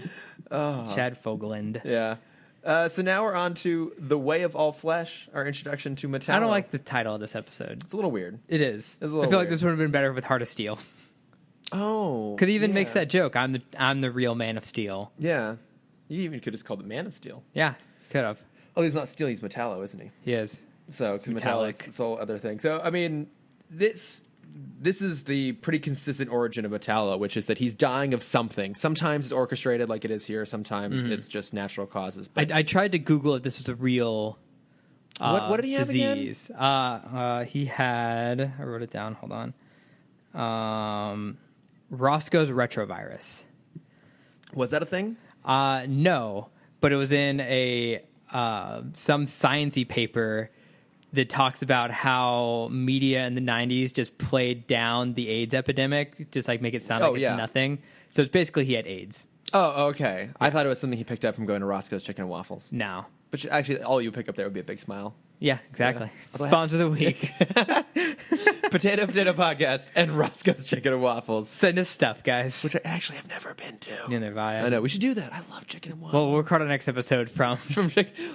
Oh. Chad Fogeland. Yeah. So now we're on to The Way of All Flesh, our introduction to Metallo. I don't like the title of this episode. It's a little weird. It is. It's a little I feel weird. like this would have been better with Heart of Steel. Oh. Because he even makes that joke. I'm the real Man of Steel. Yeah. You even could have just called it Man of Steel. Yeah, could have. Oh, he's not Steel, he's Metallo, isn't he? He is. So, because Metallo is this whole other thing. So, I mean, this this is the pretty consistent origin of Metallo, which is that he's dying of something. Sometimes it's orchestrated like it is here. Sometimes it's just natural causes. But I tried to Google if this was a real what did he have disease. He had, I wrote it down, hold on. Roscoe's retrovirus. Was that a thing? No, but it was in a some sciencey paper that talks about how media in the 90s just played down the AIDS epidemic, just like make it sound like it's nothing. So it's basically he had AIDS. Oh, okay. I thought it was something he picked up from going to Roscoe's Chicken and Waffles. No. But actually, all you pick up there would be a big smile. Yeah, exactly. Yeah. Sponsor of the week. Potato Podcast and Roscoe's Chicken and Waffles. Send us stuff, guys. Which I actually have never been to. Neither have I. I know. We should do that. I love chicken and waffles. Well, we'll record our next episode from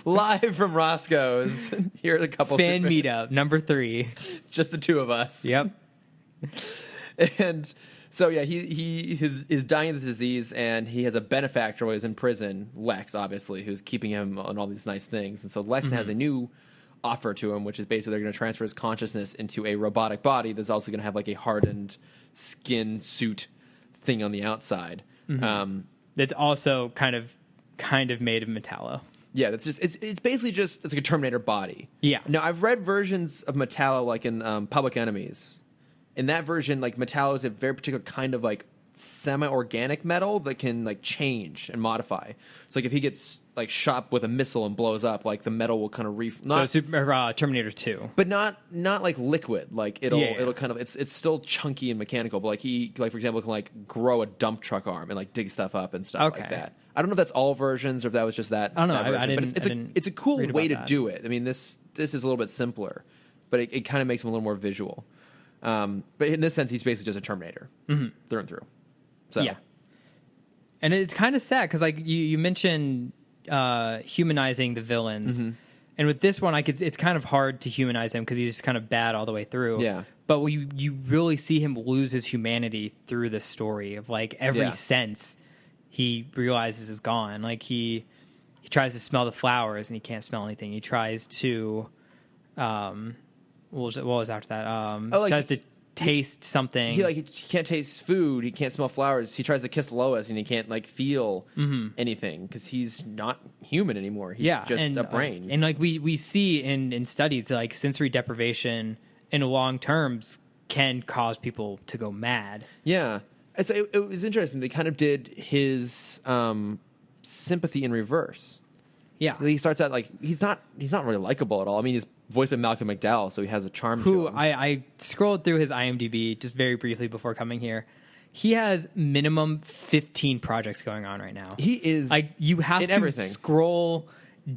live from Roscoe's. Here are the couple. Fan meetup, number 3. It's just the two of us. Yep. And so, yeah, he is dying of the disease, and he has a benefactor while he's in prison, Lex, obviously, who's keeping him on all these nice things. And so Lex has a new offer to him, which is basically they're going to transfer his consciousness into a robotic body that's also going to have like a hardened skin suit thing on the outside. That's also kind of made of Metallo. Yeah, that's just it's basically just it's like a Terminator body. Yeah. Now I've read versions of Metallo like in Public Enemies. In that version, like Metallo is a very particular kind of like semi-organic metal that can like change and modify. So like if he gets like shot with a missile and blows up, like the metal will kind of Terminator 2, but not like liquid. Like it'll kind of it's still chunky and mechanical. But like he like for example can like grow a dump truck arm and like dig stuff up and stuff like that. I don't know if that's all versions or if that was just that. I don't know. I didn't, but it's a cool way to do it. I mean this is a little bit simpler, but it kind of makes him a little more visual. But in this sense, he's basically just a Terminator through and through. So. Yeah, and it's kind of sad because like you mentioned humanizing the villains, and with this one, it's kind of hard to humanize him because he's just kind of bad all the way through. Yeah, but you really see him lose his humanity through this story of like every sense he realizes is gone. Like he tries to smell the flowers and he can't smell anything. He tries to what was after that? Tries to taste something. He can't taste food. He can't smell flowers. He tries to kiss Lois, and he can't like feel anything because he's not human anymore. He's just a brain. And like we see in studies, like sensory deprivation in long terms can cause people to go mad. Yeah, it was interesting. They kind of did his sympathy in reverse. Yeah, he starts out like he's not really likable at all. I mean, he's voiced by Malcolm McDowell, so he has a charm to him. I scrolled through his IMDb just very briefly before coming here. He has minimum 15 projects going on right now. He is like you have to scroll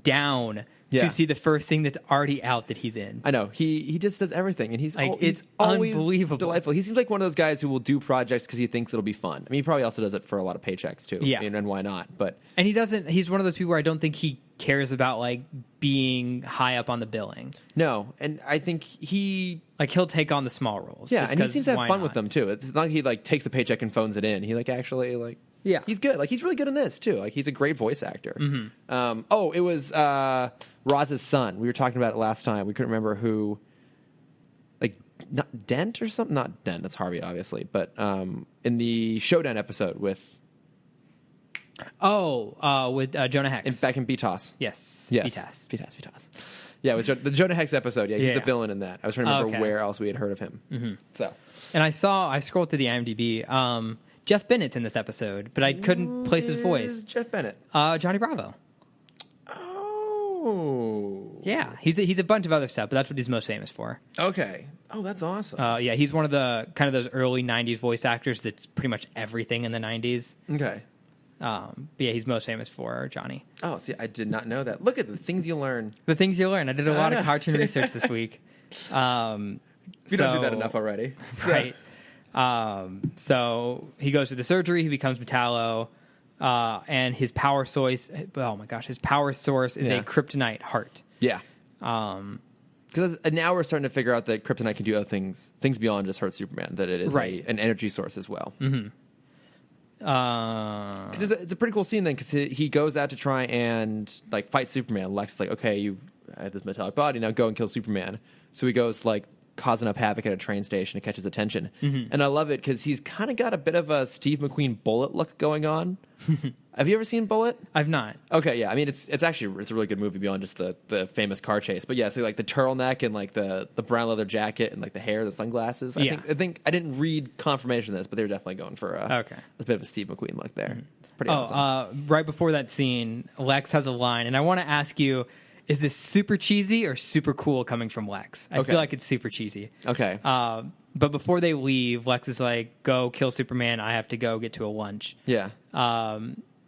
down to see the first thing that's already out that he's in. I know he just does everything, and he's it's always unbelievable, delightful. He seems like one of those guys who will do projects because he thinks it'll be fun. I mean, he probably also does it for a lot of paychecks too. Yeah, and why not? But he doesn't. He's one of those people where I don't think he cares about like being high up on the billing. No, and I think he'll take on the small roles. Yeah, and he seems to have fun with them too. It's not like he like takes the paycheck and phones it in. He like actually like. Yeah, he's good. Like he's really good in this too. Like he's a great voice actor. It was Roz's son. We were talking about it last time. We couldn't remember who. Like not Dent or something. Not Dent. That's Harvey, obviously. But in the Showdown episode with. With Jonah Hex. Back in BTAS. Yes. BTAS. Yeah, with the Jonah Hex episode. Yeah, he's the villain in that. I was trying to remember where else we had heard of him. So, and I scrolled through the IMDb. Jeff Bennett's in this episode, but I couldn't place his voice. Jeff Bennett. Johnny Bravo. Oh. Yeah, he's a bunch of other stuff, but that's what he's most famous for. Okay. Oh, that's awesome. He's one of the kind of those early 90s voice actors that's pretty much everything in the 90s. Okay. But yeah, he's most famous for Johnny. Oh, see, I did not know that. Look at the things you learn. The things you learn. I did a lot of cartoon research this week. We don't do that enough already. Right. So he goes through the surgery. He becomes Metallo, and his power source. Oh my gosh, his power source is a Kryptonite heart. Yeah. Because now we're starting to figure out that Kryptonite can do other things beyond just hurt Superman. That it is an energy source as well. Because it's a pretty cool scene then, because he goes out to try and like fight Superman. Lex is like, okay, you have this metallic body, now go and kill Superman. So he goes like cause enough havoc at a train station to catch his attention. And I love it because he's kind of got a bit of a Steve McQueen Bullet look going on. Have you ever seen Bullet? I've not. Okay, yeah. I mean, it's a really good movie beyond just the famous car chase. But yeah, so like the turtleneck and like the brown leather jacket and like the hair, the sunglasses. I think I didn't read confirmation of this, but they were definitely going for a bit of a Steve McQueen look there. It's pretty awesome. Right before that scene, Lex has a line, and I want to ask you: is this super cheesy or super cool coming from Lex? I feel like it's super cheesy. Okay. But before they leave, Lex is like, "Go kill Superman. I have to go get to a lunch." Yeah.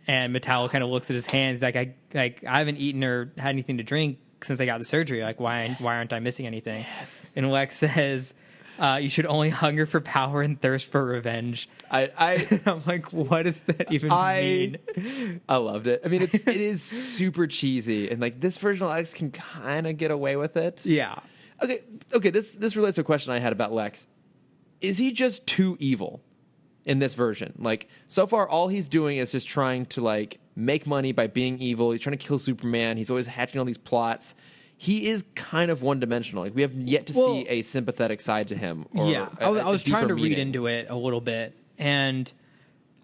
And Metallo kind of looks at his hands like I haven't eaten or had anything to drink since I got the surgery. Like why aren't I missing anything? Yes. And Lex says, "You should only hunger for power and thirst for revenge." I'm like, what does that even mean? I loved it. I mean, it is super cheesy, and like this version of Lex can kind of get away with it. Yeah. Okay. This relates to a question I had about Lex. Is he just too evil in this version? Like, so far, all he's doing is just trying to, like, make money by being evil. He's trying to kill Superman. He's always hatching all these plots. He is kind of one-dimensional. Like, we have yet to see a sympathetic side to him. Or I was trying to read into it a little bit, and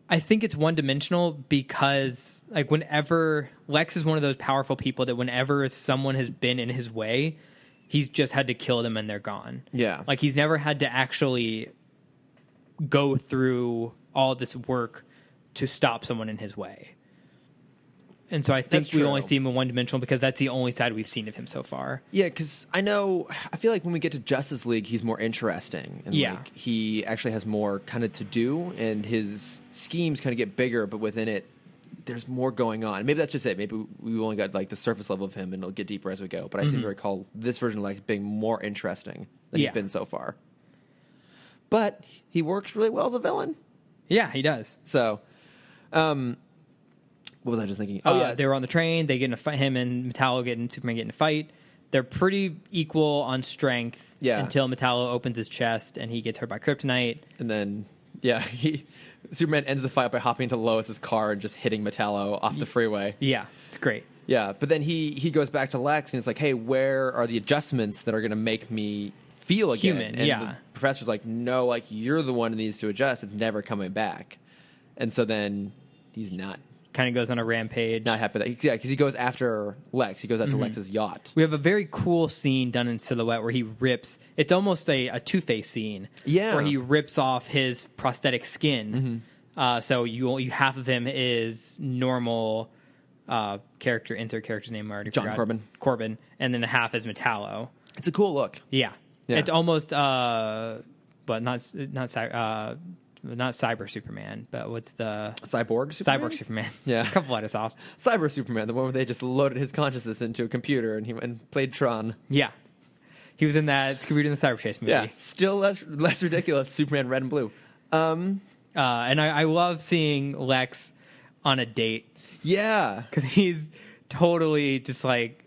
I think it's one-dimensional because, like, whenever... Lex is one of those powerful people that whenever someone has been in his way, he's just had to kill them and they're gone. Yeah. Like, he's never had to actually go through all this work to stop someone in his way. And so I think we only see him in one-dimensional because that's the only side we've seen of him so far. Yeah, because I feel like when we get to Justice League, he's more interesting. And like, he actually has more kind of to do, and his schemes kind of get bigger, but within it, there's more going on. Maybe that's just it. Maybe we only got like the surface level of him, and it'll get deeper as we go. But I seem to recall this version of Lex being more interesting than he's been so far. But he works really well as a villain. Yeah, he does. So, what was I just thinking? Oh, yeah. They were on the train. They get in a fight. Him and Superman get in a fight. They're pretty equal on strength until Metallo opens his chest and he gets hurt by Kryptonite. And then, Superman ends the fight by hopping into Lois's car and just hitting Metallo off the freeway. Yeah, it's great. Yeah, but then he goes back to Lex and it's like, hey, where are the adjustments that are going to make me feel again? Human, and the professor's like, no, like, you're the one who needs to adjust. It's never coming back. And so then he's not. Kind of goes on a rampage. Not happy with that. Yeah, because he goes after Lex. He goes after Lex's yacht. We have a very cool scene done in silhouette where he rips. It's almost a Two-Face scene. Yeah. Where he rips off his prosthetic skin. So you half of him is normal character, insert character's name, I already John forgot. Corbin. And then half is Metallo. It's a cool look. Yeah. It's almost, but not Cyber Superman, but what's the Cyborg Superman? Cyborg Superman. Yeah, a couple letters off. Cyber Superman, the one where they just loaded his consciousness into a computer and he went and played Tron. Yeah, he was in that Scooby-Doo and the Cyber Chase movie. Yeah, still less ridiculous. Superman Red and Blue. And I love seeing Lex on a date. Yeah, because he's totally just like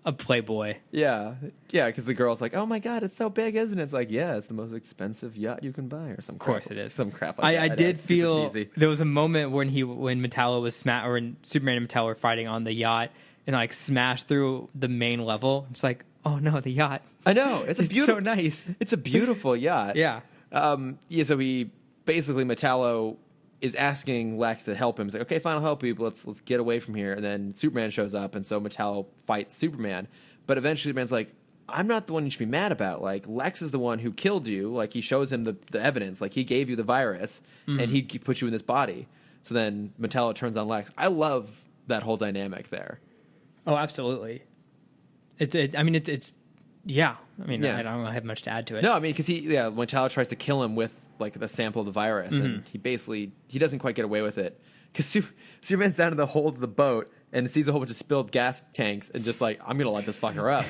a playboy. Yeah, because the girl's like, "Oh my god, it's so big, isn't it?" It's like, "Yeah, it's the most expensive yacht you can buy," or some. Of course, it is some crap. Like I did feel there was a moment when Metallo was or when Superman and Metallo were fighting on the yacht and like smashed through the main level. It's like, oh no, the yacht. I know it's beautiful. So nice. It's a beautiful yacht. Yeah. So he basically Metallo is asking Lex to help him. He's like, okay, fine, I'll help you, but let's get away from here. And then Superman shows up, and so Metallo fights Superman. But eventually Superman's like, I'm not the one you should be mad about. Like, Lex is the one who killed you. Like, he shows him the evidence. Like, he gave you the virus, and he put you in this body. So then Metallo turns on Lex. I love that whole dynamic there. Oh, absolutely. I don't have much to add to it. No, I mean, because Metallo tries to kill him with like the sample of the virus, and he doesn't quite get away with it because Superman's down in the hold of the boat and sees a whole bunch of spilled gas tanks and just like, I'm gonna light this fucker up.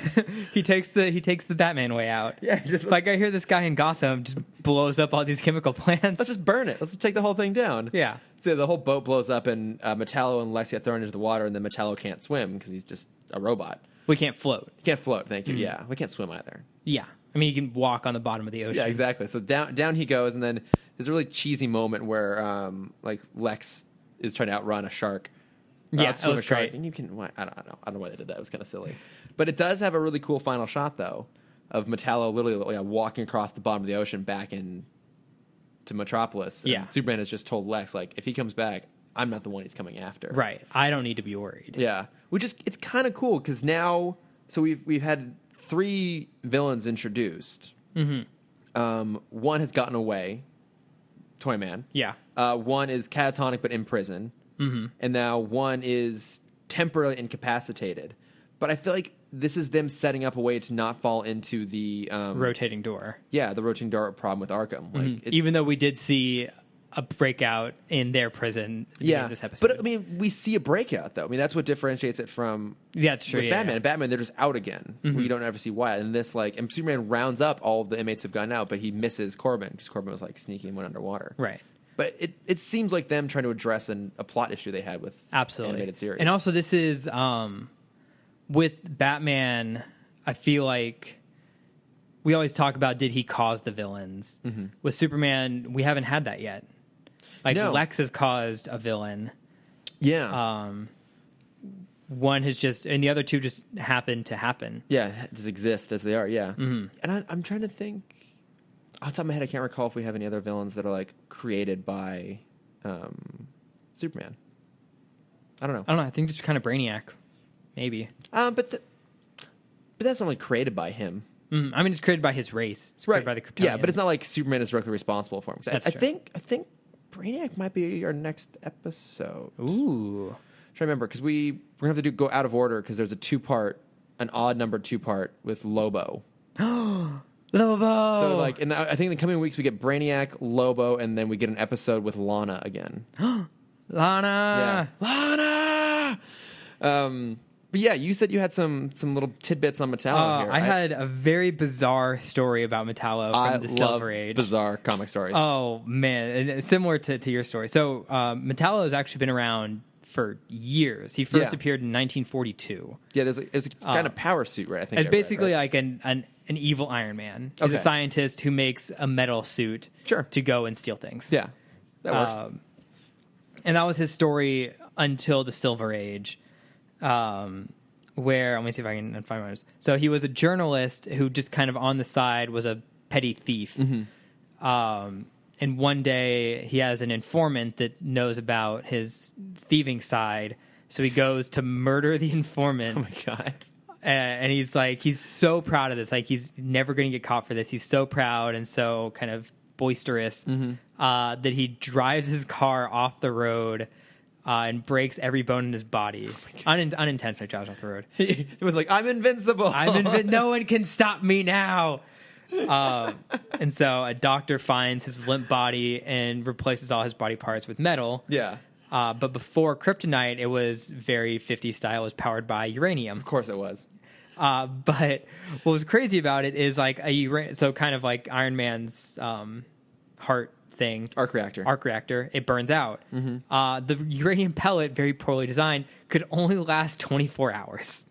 he takes the Batman way out. Yeah, just like I hear this guy in Gotham just blows up all these chemical plants. Let's just burn it. Let's just take the whole thing down. Yeah. So the whole boat blows up, and Metallo and Lex get thrown into the water, and then Metallo can't swim because he's just a robot. We can't float. He can't float. Thank you. Yeah, we can't swim either. Yeah. I mean, you can walk on the bottom of the ocean. Yeah, exactly. So down he goes, and then there's a really cheesy moment where like Lex is trying to outrun a shark. Yeah, that was great. And you can, I don't know why they did that. It was kind of silly. But it does have a really cool final shot, though, of Metallo literally walking across the bottom of the ocean back in to Metropolis. And Superman has just told Lex, like, if he comes back, I'm not the one he's coming after. Right. I don't need to be worried. Yeah. Which is, it's kind of cool because now, so we've had 3 villains introduced. Mm-hmm. One has gotten away, Toyman. Yeah. One is catatonic but in prison. Mm-hmm. And now one is temporarily incapacitated. But I feel like this is them setting up a way to not fall into the rotating door. Yeah, the rotating door problem with Arkham. Like, even though we did see a breakout in their prison in this episode. But I mean, we see a breakout though. I mean, that's what differentiates it from true, with Batman. Batman, they're just out again. We don't ever see why. And this, like, and Superman rounds up all of the inmates who've gotten out, but he misses Corbin because Corbin was like sneaky and went underwater. Right. But it seems like them trying to address a plot issue they had with animated series. And also, this is with Batman. I feel like we always talk about, did he cause the villains? Mm-hmm. With Superman, we haven't had that yet. Like, no. Lex has caused a villain. Yeah. One has just, and the other 2 just happen to happen. Yeah, just exist as they are. Yeah. Mm-hmm. And I'm trying to think. Off the top of my head, I can't recall if we have any other villains that are like created by Superman. I don't know. I think just kind of Brainiac, maybe. But that's not really created by him. Mm-hmm. I mean, it's created by his race. It's created by the Kryptonians. Yeah, but it's not like Superman is directly responsible for him. That's I true. I think Brainiac might be our next episode. Ooh. I'm trying to remember because we're gonna have to go out of order because there's an odd numbered 2-part with Lobo. Lobo. So like, I think in the coming weeks we get Brainiac, Lobo, and then we get an episode with Lana again. Lana. Yeah. Lana. But yeah, you said you had some little tidbits on Metallo here. I had a very bizarre story about Metallo from the Silver Age. Bizarre comic stories. Oh man, and similar to your story. So Metallo has actually been around for years. He first appeared in 1942. Yeah, there's a kind of power suit, right? I think it's basically like an evil Iron Man. He's a scientist who makes a metal suit to go and steal things. Yeah, that works. And that was his story until the Silver Age, where, let me see if I can find my notes. So he was a journalist who just kind of on the side was a petty thief. Mm-hmm. And one day he has an informant that knows about his thieving side, so he goes to murder the informant. Oh my God. And he's like, he's so proud of this. Like, he's never going to get caught for this. He's so proud and so kind of boisterous that he drives his car off the road and breaks every bone in his body. Unintentionally drives off the road. He was like, I'm invincible. No one can stop me now. And so a doctor finds his limp body and replaces all his body parts with metal. Yeah. But before Kryptonite, it was very 50s style. It was powered by uranium. Of course it was. But what was crazy about it is like so kind of like Iron Man's heart thing. Arc reactor. It burns out. Mm-hmm. The uranium pellet, very poorly designed, could only last 24 hours.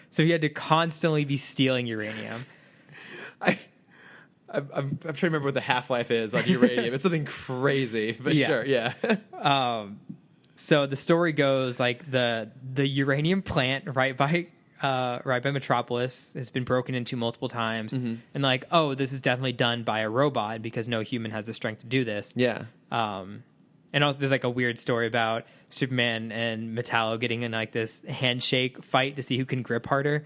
So he had to constantly be stealing uranium. I'm trying to remember what the half-life is on uranium. It's something crazy, but sure, yeah. So the story goes like the uranium plant right by Metropolis has been broken into multiple times, and like, oh, this is definitely done by a robot because no human has the strength to do this. Yeah. And also, there's like a weird story about Superman and Metallo getting in like this handshake fight to see who can grip harder,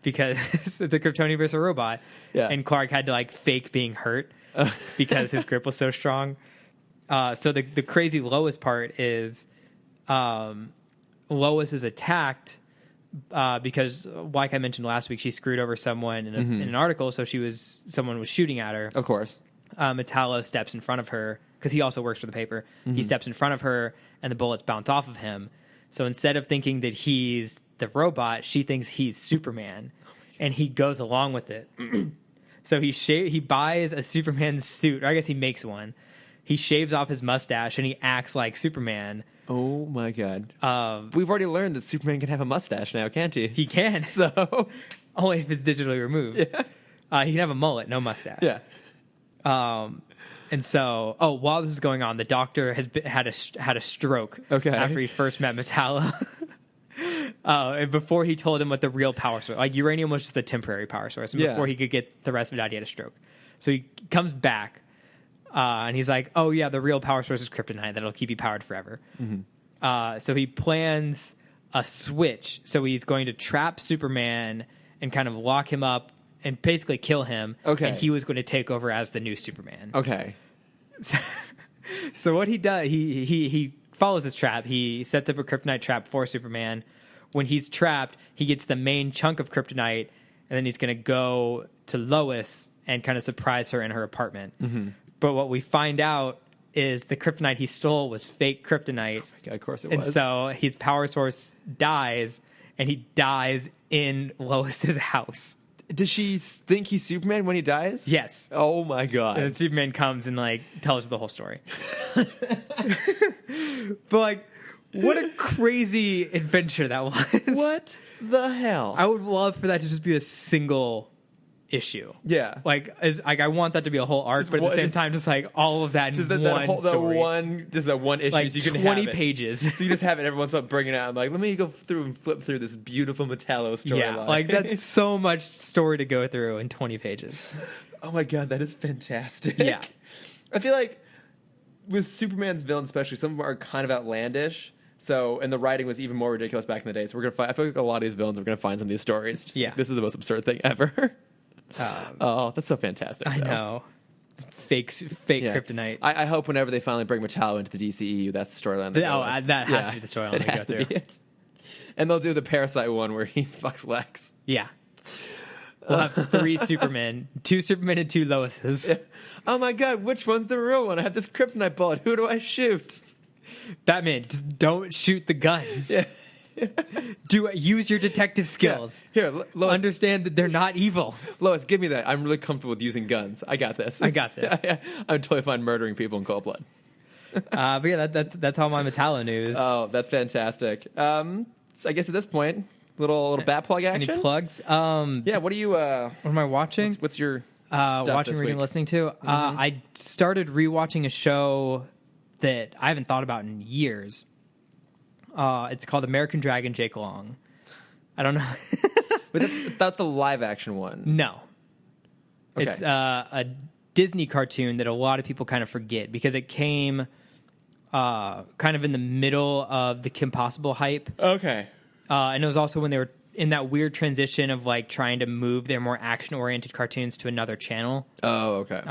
because it's a Kryptonian versus a robot. Yeah. And Clark had to like fake being hurt because his grip was so strong. So the crazy Lois part is Lois is attacked because, like I mentioned last week, she screwed over someone in an article. So someone was shooting at her. Of course. Metallo steps in front of her because he also works for the paper. Mm-hmm. He steps in front of her and the bullets bounce off of him. So instead of thinking that he's the robot, she thinks he's Superman, and he goes along with it. So he buys a Superman suit, or I guess he makes one. He shaves off his mustache and he acts like Superman. Oh my God. We've already learned that Superman can have a mustache now, can't he? He can. So only if it's digitally removed. Yeah. He can have a mullet, no mustache. Yeah. And so, while this is going on, the doctor had a stroke after he first met Metallo. And before he told him what the real power source, like uranium was just a temporary power source, and before he could get the rest of it out, he had a stroke. So he comes back, and he's like, "Oh yeah, the real power source is kryptonite that'll keep you powered forever." So he plans a switch. So he's going to trap Superman and kind of lock him up and basically kill him. Okay. And he was going to take over as the new Superman. Okay. So what he does, he follows this trap. He sets up a kryptonite trap for Superman. When he's trapped, he gets the main chunk of kryptonite, and then he's going to go to Lois and kind of surprise her in her apartment. But what we find out is the kryptonite he stole was fake kryptonite. Oh my God, of course it and was. So his power source dies, and he dies in Lois's house. Does she think he's Superman when he dies? Yes. Oh my God. And then Superman comes and like tells her the whole story. But like, what a crazy adventure that was. What the hell? I would love for that to just be a single issue. Yeah. Like, I want that to be a whole arc, Just but at one- the same time, just like all of that in just one that whole story. that one issue. Like so you can 20 have it. pages. So you just have it. Everyone's up bringing it out. I'm like, let me go through and flip through this beautiful Metallo storyline. Yeah, like that's so much story to go through in 20 pages. Oh my God, that is fantastic. Yeah. I feel like with Superman's villains, especially, some of them are kind of outlandish. So, and the writing was even more ridiculous back in the day. So we're gonna find. I feel like a lot of these villains, we're gonna find some of these stories. Just like, this is the most absurd thing ever. Oh, that's so fantastic. I though. know. Fake Yeah. kryptonite. I hope whenever they finally bring Metallo into the DCEU, that's the storyline. That has to be the storyline That they go has to through. be it. And they'll do the Parasite one where he fucks Lex. Yeah. We'll have 3 Supermen, 2 Supermen and 2 Loises. Yeah. Oh my God, which one's the real one? I have this kryptonite bullet. Who do I shoot? Batman, just don't shoot the gun. Yeah. Use your detective skills. Yeah. Here, Lois. Understand that they're not evil. Lois, give me that. I'm really comfortable with using guns. I got this. I got this. I'm totally fine murdering people in cold blood. But yeah, that's all my Metallo news. Oh, that's fantastic. So I guess at this point, little bat plug action. Any plugs? Yeah. What are you? What am I watching? What's your stuff watching, this reading, week? listening to? I started rewatching a show that I haven't thought about in years. It's called American Dragon Jake Long. I don't know. But that's the live action one. No. Okay. It's a Disney cartoon that a lot of people kind of forget because it came kind of in the middle of the Kim Possible hype. Okay. And it was also when they were in that weird transition of like trying to move their more action-oriented cartoons to another channel. Oh, okay.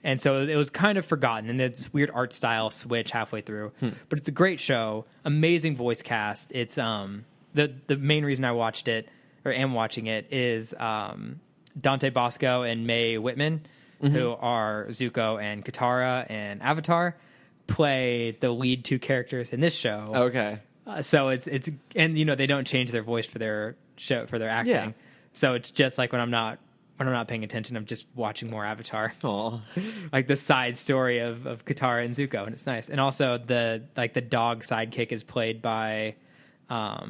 And so it was kind of forgotten, and this weird art style switch halfway through. But it's a great show, amazing voice cast. It's the main reason I watched it or am watching it is Dante Bosco and Mae Whitman, who are Zuko and Katara and Avatar, play the lead 2 characters in this show. Okay. So it's and you know they don't change their voice for their show for their acting. Yeah. So it's just like when I'm not paying attention, I'm just watching more Avatar. Aw. Like the side story of Katara and Zuko, and it's nice. And also the dog sidekick is played by, oh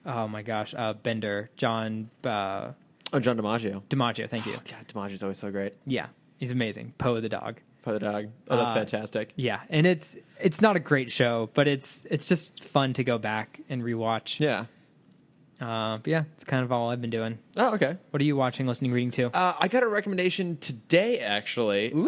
my gosh, Bender, John. John DiMaggio. DiMaggio, thank you. Oh, God, DiMaggio's always so great. Yeah, he's amazing. Poe the dog. For the dog. Oh, that's fantastic. Yeah, and it's not a great show, but it's just fun to go back and rewatch. Yeah. But yeah, it's kind of all I've been doing. Oh, okay. What are you watching, listening, reading to? I got a recommendation today, actually. Ooh.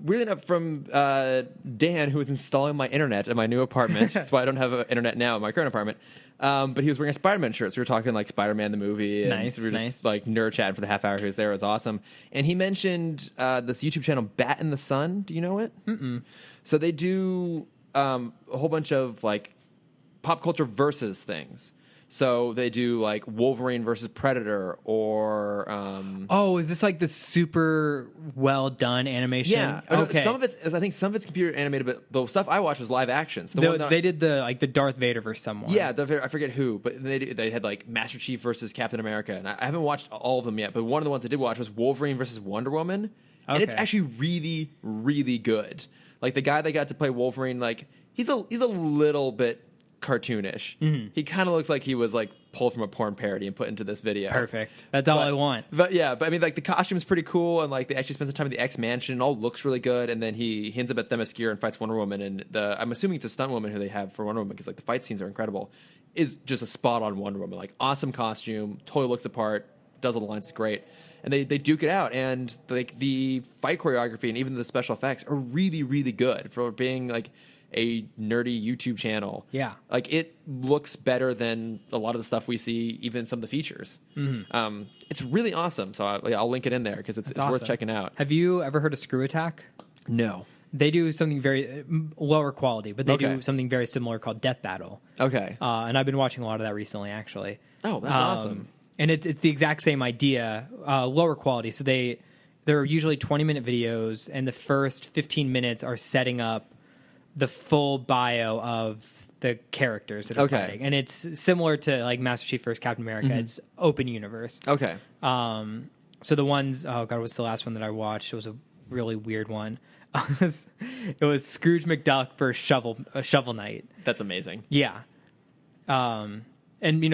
Really enough from Dan, who was installing my internet at my new apartment. That's why I don't have internet now in my current apartment. But he was wearing a Spider-Man shirt, so we were talking like Spider-Man the movie. And Nice, we were just nice. like nerd chatting for the half hour he was there. It was awesome. And he mentioned this YouTube channel, Bat in the Sun. Do you know it? Mm-mm. So they do a whole bunch of like pop culture versus things. So they do like Wolverine versus Predator or Oh, is this like the super well done animation? yeah. Okay. Some of it's I think some of it's computer animated, but the stuff I watched was live action. So They did the Darth Vader versus someone. yeah, I forget who, but they had like Master Chief versus Captain America, and I haven't watched all of them yet. But one of the ones I did watch was Wolverine versus Wonder Woman, and it's Okay. actually really, really good. Like the guy they got to play Wolverine, like he's a little bit cartoonish. Mm-hmm. He kind of looks like he was like pulled from a porn parody and put into this video. Perfect. That's all I want. But yeah, I mean, like the costume is pretty cool, and like they actually spend some time at the X Mansion. And all looks really good, and then he ends up at Themyscira and fights Wonder Woman. And I'm assuming it's a stunt woman who they have for Wonder Woman because like the fight scenes are incredible. is just a spot on Wonder Woman. Like, awesome costume, totally looks the part, does all the lines great. And they duke it out, and like the fight choreography and even the special effects are really, really good for being like a nerdy YouTube channel. Yeah. Like, it looks better than a lot of the stuff we see, even some of the features. Mm-hmm. It's really awesome. So I'll link it in there because it's awesome. worth checking out. Have you ever heard of Screw Attack? No. They do something very lower quality, but they do something very similar called Death Battle. Okay. And I've been watching a lot of that recently, actually. Oh, that's awesome. And it's the exact same idea, lower quality. So they're usually 20-minute videos, and the first 15 minutes are setting up the full bio of the characters that are fighting. And it's similar to like Master Chief vs. Captain America. Mm-hmm. It's open universe. Okay. So the ones, oh God, what's the last one that I watched? It was a really weird one. It was Scrooge McDuck versus Shovel Knight. That's amazing. Yeah. And do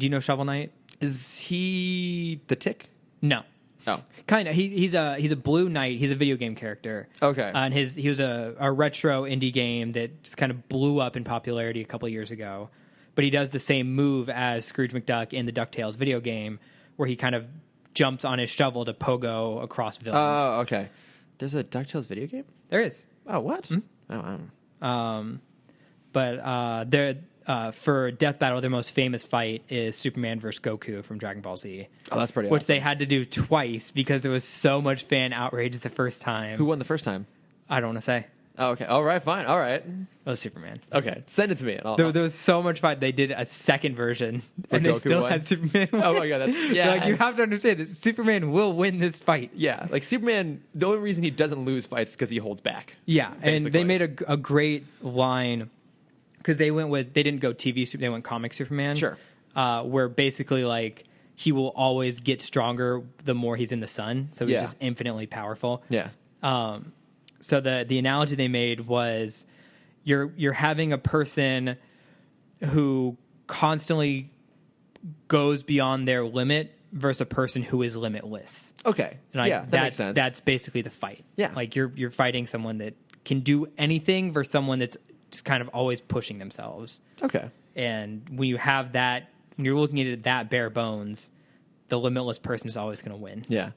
you know Shovel Knight? Is he the Tick? No. Oh, kind of. He's a Blue Knight. He's a video game character. Okay. And he was a retro indie game that just kind of blew up in popularity a couple of years ago. But he does the same move as Scrooge McDuck in the DuckTales video game, where he kind of jumps on his shovel to pogo across villains. Oh, okay. There's a DuckTales video game? There is. Oh, what? Mm-hmm. Oh, I don't know. But for Death Battle, their most famous fight is Superman versus Goku from Dragon Ball Z. Oh, that's pretty Which awesome. they had to do twice because there was so much fan outrage the first time. Who won the first time? I don't want to say. Oh, okay. All right, fine. All right. It was Superman. Okay, send it to me. And There was so much fight. They did a second version, and they Goku still won? had Superman. Oh my God, yeah. Like, you have to understand that Superman will win this fight. Yeah, like Superman, the only reason he doesn't lose fights is because he holds back. Yeah, basically. And they made a great line because they didn't go TV, they went comic Superman. Sure. Where basically like he will always get stronger the more he's in the sun, so he's just infinitely powerful. Yeah. So the analogy they made was you're having a person who constantly goes beyond their limit versus a person who is limitless. Okay. And that makes sense. That's basically the fight. Yeah. Like you're fighting someone that can do anything versus someone that's just kind of always pushing themselves. Okay. And when you have that, when you're looking at it that bare bones, the limitless person is always going to win. Yeah.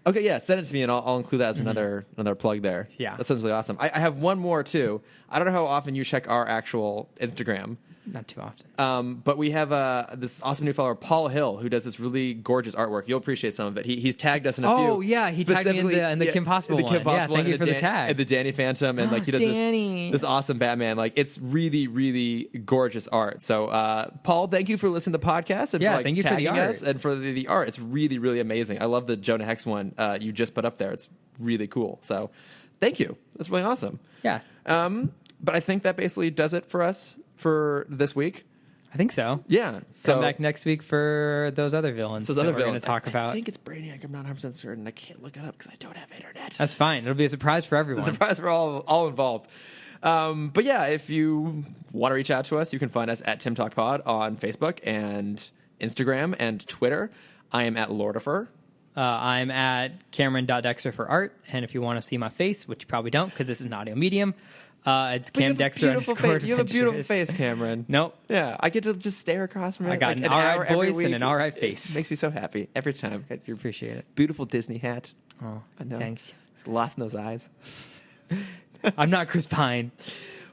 Okay, yeah, send it to me, and I'll include that as another plug there. Yeah. That sounds really awesome. I have one more, too. I don't know how often you check our actual Instagram. Not too often. But we have this awesome new follower, Paul Hill, who does this really gorgeous artwork. You'll appreciate some of it. He's tagged us in a few. Oh, yeah, he tagged me in the Kim Possible one. Kim Possible Thank one, you for the tag. And the Danny Phantom, and like he does this awesome Batman. Like, it's really, really gorgeous art. So, Paul, thank you for listening to the podcast and for thank you for the tagging art. us and for the art. It's really, really amazing. I love the Jonah Hex one you just put up there. It's really cool. So, thank you. That's really awesome. Yeah. But I think that basically does it for us for this week. I think so. Yeah. So come back next week for those other villains. We're going to talk about. I think it's Brainiac. I'm not 100% certain. I can't look it up because I don't have internet. That's fine. It'll be a surprise for everyone. It's a surprise for all involved. But yeah, if you want to reach out to us, you can find us at Timm Talk Pod on Facebook and Instagram and Twitter. I am at Lordifer. I'm at Cameron.Dexter for art. And if you want to see my face, which you probably don't because this is an audio medium, it's Cam Dexter _. You have a beautiful face, Cameron. Nope. Yeah, I get to just stare across from you. I got like an all right voice and an all right face. It makes me so happy every time. You appreciate it. Beautiful Disney hat. Oh, I know. Thanks. It's lost in those eyes. I'm not Chris Pine.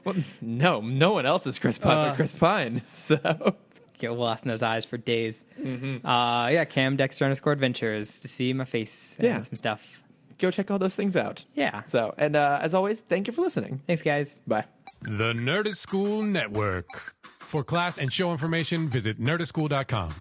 Well, no one else is Chris Pine but Chris Pine. So get lost in those eyes for days. Mm-hmm. Cam Dexter _adventures to see my face and some stuff. Go check all those things out. Yeah. So, and as always, thank you for listening. Thanks, guys. Bye. The Nerdist School Network. For class and show information, visit nerdistschool.com.